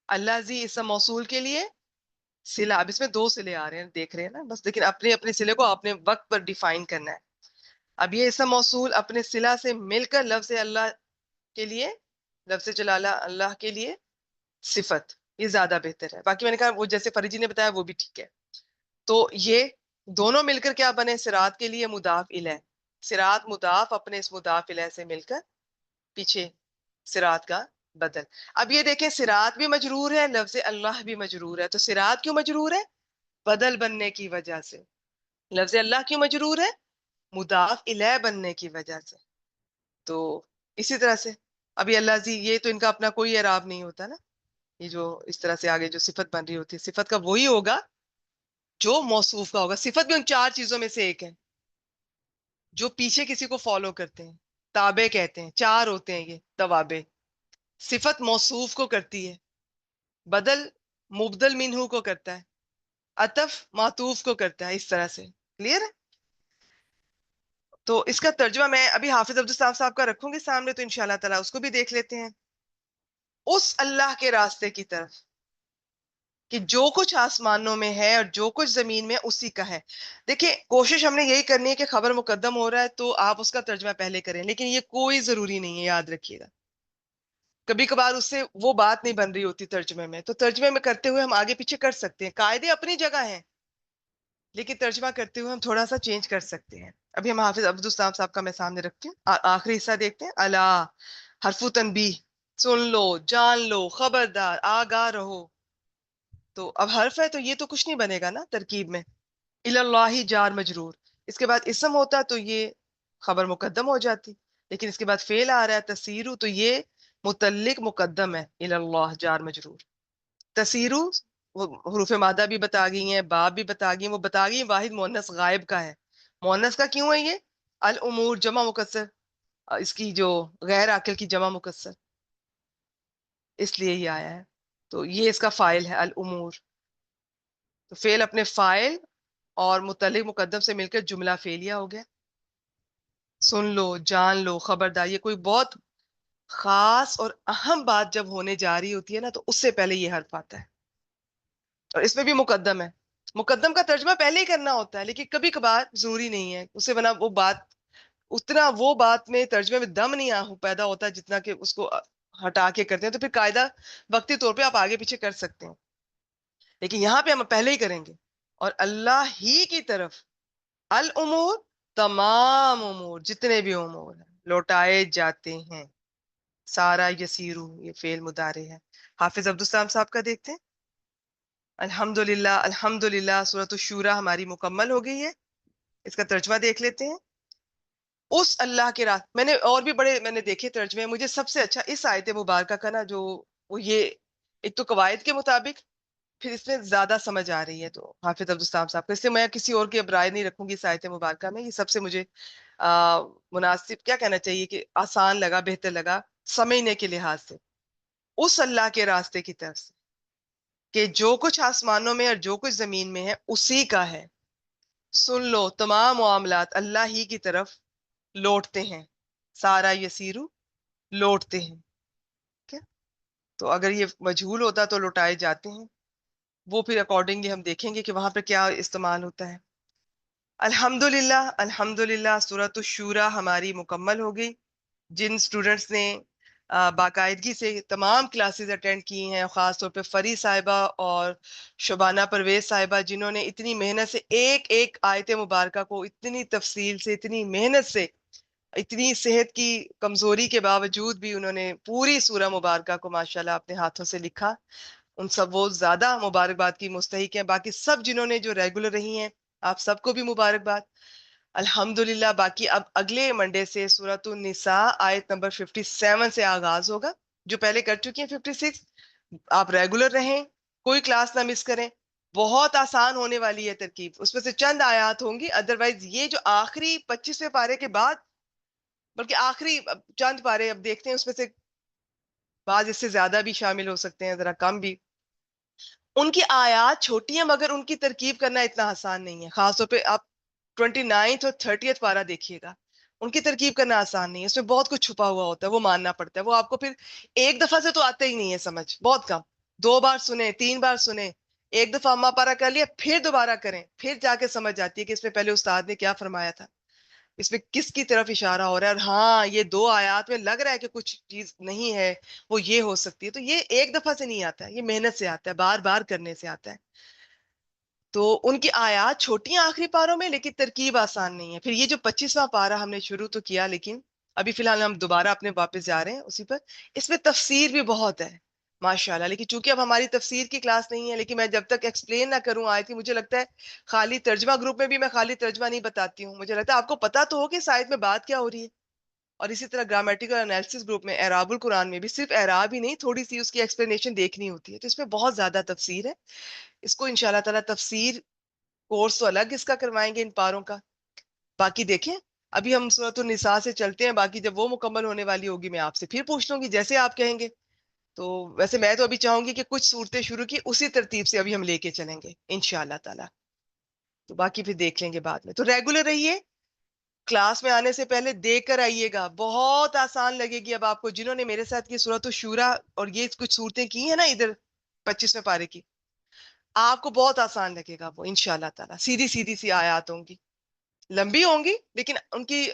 اللہ زی اسم موصول کے لیے صلہ. اب اس میں دو صلے آ رہے ہیں، دیکھ رہے ہیں نا بس، لیکن اپنے اپنے صلے کو اپنے وقت پر ڈیفائن کرنا ہے. اب یہ اسم موصول اپنے صلہ سے مل کر لفظ اللہ کے لیے، لفظ جلالہ اللہ کے لیے صفت، یہ زیادہ بہتر ہے. باقی میں نے کہا وہ جیسے فرید جی نے بتایا وہ بھی ٹھیک ہے. تو یہ دونوں مل کر کیا بنے؟ صراط کے لیے مضاف الیہ، صراط مضاف اپنے اس مضاف الیہ سے مل کر پیچھے صراط کا بدل. اب یہ دیکھیں صراط بھی مجرور ہے، لفظ اللہ بھی مجرور ہے. تو صراط کیوں مجرور ہے؟ بدل بننے کی وجہ سے. لفظ اللہ کیوں مجرور ہے؟ مضاف الیہ بننے کی وجہ سے. تو اسی طرح سے ابھی اللہ زی، یہ تو ان کا اپنا کوئی اعراب نہیں ہوتا نا، یہ جو اس طرح سے آگے جو صفت بن رہی ہوتی ہے، صفت کا وہی ہوگا جو موصوف کا ہوگا. صفت بھی ان چار چیزوں میں سے ایک ہے جو پیچھے کسی کو فالو کرتے ہیں، تابع کہتے ہیں. چار ہوتے ہیں یہ توابع. صفت موصوف کو کرتی ہے، بدل مبدل منہو کو کرتا ہے، عطف معطوف کو کرتا ہے. اس طرح سے کلیئر ہے؟ تو اس کا ترجمہ میں ابھی حافظ عبدالسلام صاحب کا رکھوں گی سامنے، تو انشاءاللہ تعالیٰ اس کو بھی دیکھ لیتے ہیں. اس اللہ کے راستے کی طرف کہ جو کچھ آسمانوں میں ہے اور جو کچھ زمین میں اسی کا ہے. دیکھیں کوشش ہم نے یہی کرنی ہے کہ خبر مقدم ہو رہا ہے تو آپ اس کا ترجمہ پہلے کریں، لیکن یہ کوئی ضروری نہیں ہے، یاد رکھیے گا. کبھی کبھار اس سے وہ بات نہیں بن رہی ہوتی ترجمے میں، تو ترجمے میں کرتے ہوئے ہم آگے پیچھے کر سکتے ہیں. قاعدے اپنی جگہ ہیں لیکن ترجمہ کرتے ہوئے ہم تھوڑا سا چینج کر سکتے ہیں. ابھی ہم حافظ عبدالسلام صاحب کا میں سامنے رکھتی ہوں، آخری حصہ دیکھتے ہیں. الا حرف تنبیہ، سن لو، جان لو، خبردار، آگاہ رہو. تو اب حرف ہے تو یہ تو کچھ نہیں بنے گا نا ترکیب میں. اللہ جار مجرور، اس کے بعد اسم ہوتا تو یہ خبر مقدم ہو جاتی، لیکن اس کے بعد فعل آ رہا ہے تسیرو، تو یہ متعلق مقدم ہے. اللہ جار مجرور. تسیرو وہ حروف مادہ بھی بتا گئی ہیں، باب بھی بتا گئی ہیں، وہ بتا گئی ہیں واحد مؤنث غائب کا ہے. مؤنث کا کیوں ہے یہ؟ الامور جمع مکسر، اس کی جو غیر عاقل کی جمع مکسر، اس لیے یہ آیا ہے. تو یہ اس کا فاعل ہے الامور. تو فعل اپنے فاعل اور متعلق مقدم سے مل کر جملہ فعلیہ ہو گیا. سن لو، جان لو، خبردار. یہ کوئی بہت خاص اور اہم بات جب ہونے جا رہی ہوتی ہے نا تو اس سے پہلے یہ حرف آتا ہے، اور اس میں بھی مقدم ہے. مقدم کا ترجمہ پہلے ہی کرنا ہوتا ہے لیکن کبھی کبھار ضروری نہیں ہے اسے، بنا وہ بات اتنا وہ بات میں ترجمے میں دم نہیں پیدا ہوتا جتنا کہ اس کو ہٹا کے کرتے ہیں. تو پھر قاعدہ وقتی طور پہ آپ آگے پیچھے کر سکتے ہیں، لیکن یہاں پہ ہم پہلے ہی کریں گے. اور اللہ ہی کی طرف الامور، تمام امور جتنے بھی امور ہیں لوٹائے جاتے ہیں. سارا یسیرو یہ فعل مضارع ہے. حافظ عبدالسلام صاحب کا دیکھتے ہیں. الحمدللہ الحمدللہ سورۃ الشورى ہماری مکمل ہو گئی ہے. اس کا ترجمہ دیکھ لیتے ہیں. اس اللہ کے راہ، میں نے اور بھی بڑے میں نے دیکھے ترجمے، مجھے سب سے اچھا اس آیت مبارکہ کا نا جو وہ یہ ایک تو قواعد کے مطابق پھر اس میں زیادہ سمجھ آ رہی ہے تو حافظ عبدالسلام صاحب کو، اس سے میں کسی اور کی اب رائے نہیں رکھوں گی اس آیت مبارکہ میں. یہ سب سے مجھے مناسب کیا کہنا چاہیے کہ آسان لگا، بہتر لگا سمجھنے کے لحاظ سے. اس اللہ کے راستے کی طرف سے کہ جو کچھ آسمانوں میں اور جو کچھ زمین میں ہے اسی کا ہے. سن لو، تمام معاملات اللہ ہی کی طرف لوٹتے ہیں. سارا یسیرو لوٹتے ہیں. کیا تو اگر یہ مجہول ہوتا تو لوٹائے جاتے ہیں، وہ پھر اکارڈنگلی ہم دیکھیں گے کہ وہاں پہ کیا استعمال ہوتا ہے. الحمدللہ الحمدللہ سورۃ الشورى ہماری مکمل ہو گئی. جن سٹوڈنٹس نے باقاعدگی سے تمام کلاسز اٹینڈ کی ہیں، خاص طور پہ فری صاحبہ اور شبانہ پرویز صاحبہ، جنہوں نے اتنی محنت سے ایک ایک آیت مبارکہ کو اتنی تفصیل سے، اتنی محنت سے، اتنی صحت کی کمزوری کے باوجود بھی انہوں نے پوری سورہ مبارکہ کو ماشاءاللہ اپنے ہاتھوں سے لکھا، ان سب وہ زیادہ مبارکباد کی مستحق ہیں. باقی سب جنہوں نے جو ریگولر رہی ہیں آپ سب کو بھی مبارکباد الحمدللہ. باقی اب اگلے منڈے سے سورۃ النساء آیت نمبر 57 سے آغاز ہوگا. جو پہلے کر چکی ہیں 56 آپ ریگولر رہیں، کوئی کلاس نہ مس کریں. بہت آسان ہونے والی ہے ترکیب, اس میں سے چند آیات ہوں گی, ادروائز یہ جو آخری 25ویں پارے کے بعد, بلکہ آخری چند پارے اب دیکھتے ہیں, اس میں سے بعض اس سے زیادہ بھی شامل ہو سکتے ہیں, ذرا کم بھی. ان کی آیات چھوٹی ہیں مگر ان کی ترکیب کرنا اتنا آسان نہیں ہے. خاص طور پہ آپ 29 اور 30 پارہ دیکھیے گا, ان کی ترکیب کرنا آسان نہیں ہے, اس میں بہت کچھ چھپا ہوا ہوتا ہے, وہ ماننا پڑتا ہے. وہ آپ کو پھر ایک دفعہ سے تو آتا ہی نہیں ہے سمجھ, بہت کم. 2 بار سنیں, 3 بار سنیں, ایک دفعہ اما پارہ کر لیا, پھر دوبارہ کریں, پھر جا کے سمجھ جاتی ہے کہ اس میں پہلے استاد نے کیا فرمایا تھا, اس میں کس کی طرف اشارہ ہو رہا ہے. اور ہاں یہ 2 آیات میں لگ رہا ہے کہ کچھ چیز نہیں ہے, وہ یہ ہو سکتی ہے. تو یہ ایک دفعہ سے نہیں آتا ہے, یہ محنت سے آتا ہے, بار بار کرنے سے آتا ہے. تو ان کی آیات چھوٹی ہیں آخری پاروں میں, لیکن ترکیب آسان نہیں ہے. پھر یہ جو 25واں پارہ ہم نے شروع تو کیا, لیکن ابھی فی الحال ہم دوبارہ اپنے واپس جا رہے ہیں اسی پر. اس میں تفسیر بھی بہت ہے ماشاءاللہ, لیکن چونکہ اب ہماری تفسیر کی کلاس نہیں ہے, لیکن میں جب تک ایکسپلین نہ کروں آیت کی, مجھے لگتا ہے خالی ترجمہ گروپ میں بھی میں خالی ترجمہ نہیں بتاتی ہوں. مجھے لگتا ہے آپ کو پتا تو ہو کہ اس آیت میں بات کیا ہو رہی ہے. اور اسی طرح گرامیٹیکل انالیسس گروپ میں اعراب القرآن میں بھی صرف اعراب ہی نہیں, تھوڑی سی اس کی ایکسپلینیشن دیکھنی ہوتی ہے. تو اس میں بہت زیادہ تفسیر ہے. اس کو انشاءاللہ تعالیٰ تفسیر کورس تو الگ اس کا کروائیں گے ان پاروں کا. باقی دیکھیں, ابھی ہم سورۃ النساء سے چلتے ہیں, باقی جب وہ مکمل ہونے والی ہوگی میں آپ سے پھر پوچھ لوں گی جیسے آپ کہیں گے. تو ویسے میں تو ابھی چاہوں گی کہ کچھ صورتیں شروع کی اسی ترتیب سے ابھی ہم لے کے چلیں گے انشاءاللہ تعالیٰ. تو باقی پھر دیکھ لیں گے بعد میں. تو ریگولر رہیے, کلاس میں آنے سے پہلے دیکھ کر آئیے گا, بہت آسان لگے گی اب آپ کو. جنہوں نے میرے ساتھ یہ سورۃ الشورى اور یہ کچھ صورتیں کی ہیں نا ادھر 25ویں پارے کی, آپ کو بہت آسان لگے گا وہ انشاءاللہ تعالیٰ. سیدھی سیدھی سی آیات ہوں گی, لمبی ہوں گی لیکن ان کی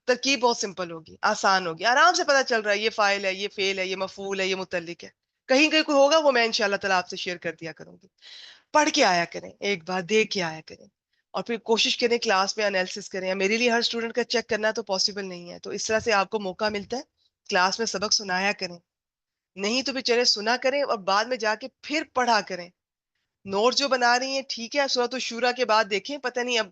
ترکیب بہت سمپل ہوگی, آسان ہوگی. آرام سے پتہ چل رہا ہے یہ فاعل ہے, یہ فعل ہے, یہ مفعول ہے, یہ متعلق ہے. کہیں کہیں کوئی ہوگا وہ میں انشاءاللہ تعالیٰ آپ سے شیئر کر دیا کروں گی. پڑھ کے آیا کریں, ایک بار دیکھ کے آیا کریں, اور پھر کوشش کریں کلاس میں انالیسس کریں. میرے لیے ہر اسٹوڈنٹ کا چیک کرنا تو پاسبل نہیں ہے, تو اس طرح سے آپ کو موقع ملتا ہے کلاس میں سبق سنایا کریں. نہیں تو پھر چلے سنا کریں اور بعد میں جا کے پھر پڑھا کریں. نوٹ جو بنا رہی ہیں ٹھیک ہے, سورۃ الشورى کے بعد دیکھیں, پتہ نہیں اب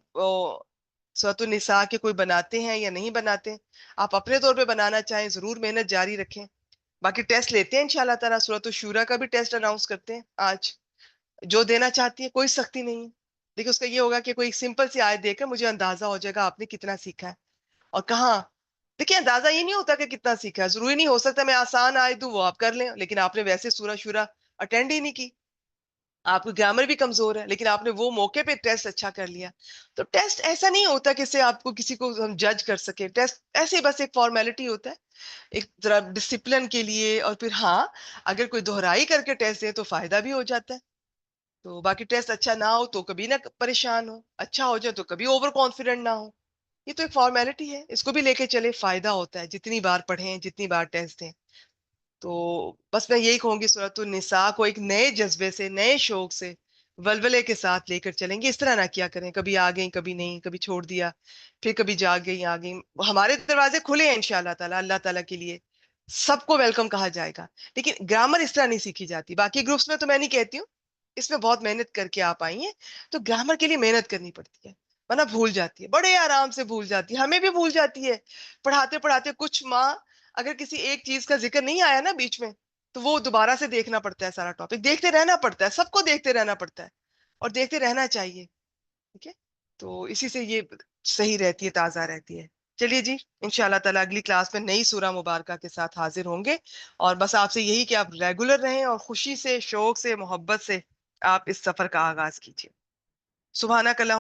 سورۃ النساء کے کوئی بناتے ہیں یا نہیں بناتے. آپ اپنے طور پہ بنانا چاہیں ضرور محنت جاری رکھیں. باقی ٹیسٹ لیتے ہیں انشاءاللہ تعالیٰ, سورۃ الشورى کا بھی ٹیسٹ اناؤنس کرتے ہیں آج. جو دینا چاہتی ہے, کوئی سختی نہیں ہے. دیکھیں اس کا یہ ہوگا کہ کوئی سمپل سی آیت دے کر مجھے اندازہ ہو جائے گا آپ نے کتنا سیکھا ہے اور کہاں. دیکھیں اندازہ یہ نہیں ہوتا کہ کتنا سیکھا ہے, ضروری نہیں ہو سکتا میں آسان آیت دوں وہ آپ کر لیں, لیکن آپ نے ویسے سورہ شورى اٹینڈ ہی نہیں کی, آپ کو گرامر بھی کمزور ہے, لیکن آپ نے وہ موقع پہ ٹیسٹ اچھا کر لیا. تو ٹیسٹ ایسا نہیں ہوتا کہ اس سے آپ کو کسی کو ہم جج کر سکے. ٹیسٹ ایسے ہی بس ایک فارمیلٹی ہوتا ہے, ایک ذرا ڈسپلن کے لیے. اور پھر ہاں اگر کوئی دہرائی کر کے ٹیسٹ دے تو فائدہ بھی ہو جاتا ہے. تو باقی ٹیسٹ اچھا نہ ہو تو کبھی نہ پریشان ہو, اچھا ہو جائے تو کبھی اوور کانفیڈنٹ نہ ہو. یہ تو ایک فارمیلٹی ہے, اس کو بھی لے کے چلے, فائدہ ہوتا ہے جتنی بار پڑھیں, جتنی بار ٹیسٹ دیں. تو بس میں یہی کہوں گی سورۃ النساء کو ایک نئے جذبے سے, نئے شوق سے, ولولے کے ساتھ لے کر چلیں گے. اس طرح نہ کیا کریں کبھی آ گئیں کبھی نہیں, کبھی چھوڑ دیا, پھر کبھی جا گئی آ گئی. ہمارے دروازے کھلے ہیں انشاءاللہ تعالیٰ, اللہ تعالیٰ کے لیے سب کو ویلکم کہا جائے گا. لیکن گرامر اس طرح نہیں سیکھی جاتی. باقی گروپس میں تو میں نہیں کہتی ہوں, اس میں بہت محنت کر کے آپ آئی ہیں, تو گرامر کے لیے محنت کرنی پڑتی ہے, ورنہ بھول جاتی ہے, بڑے آرام سے بھول جاتی ہے. ہمیں بھی بھول جاتی ہے پڑھاتے پڑھاتے. کچھ ماں اگر کسی ایک چیز کا ذکر نہیں آیا نا بیچ میں, تو وہ دوبارہ سے دیکھنا پڑتا ہے, سارا ٹاپک دیکھتے رہنا پڑتا ہے, سب کو دیکھتے رہنا پڑتا ہے, اور دیکھتے رہنا چاہیے. ٹھیک ہے, تو اسی سے یہ صحیح رہتی ہے, تازہ رہتی ہے. چلیے جی, انشاءاللہ تعالیٰ اگلی کلاس میں نئی سورہ مبارکہ کے ساتھ حاضر ہوں گے. اور بس آپ سے یہی کہ آپ ریگولر رہیں اور خوشی سے, شوق سے, محبت سے آپ اس سفر کا آغاز کیجیے. سبحانک اللہ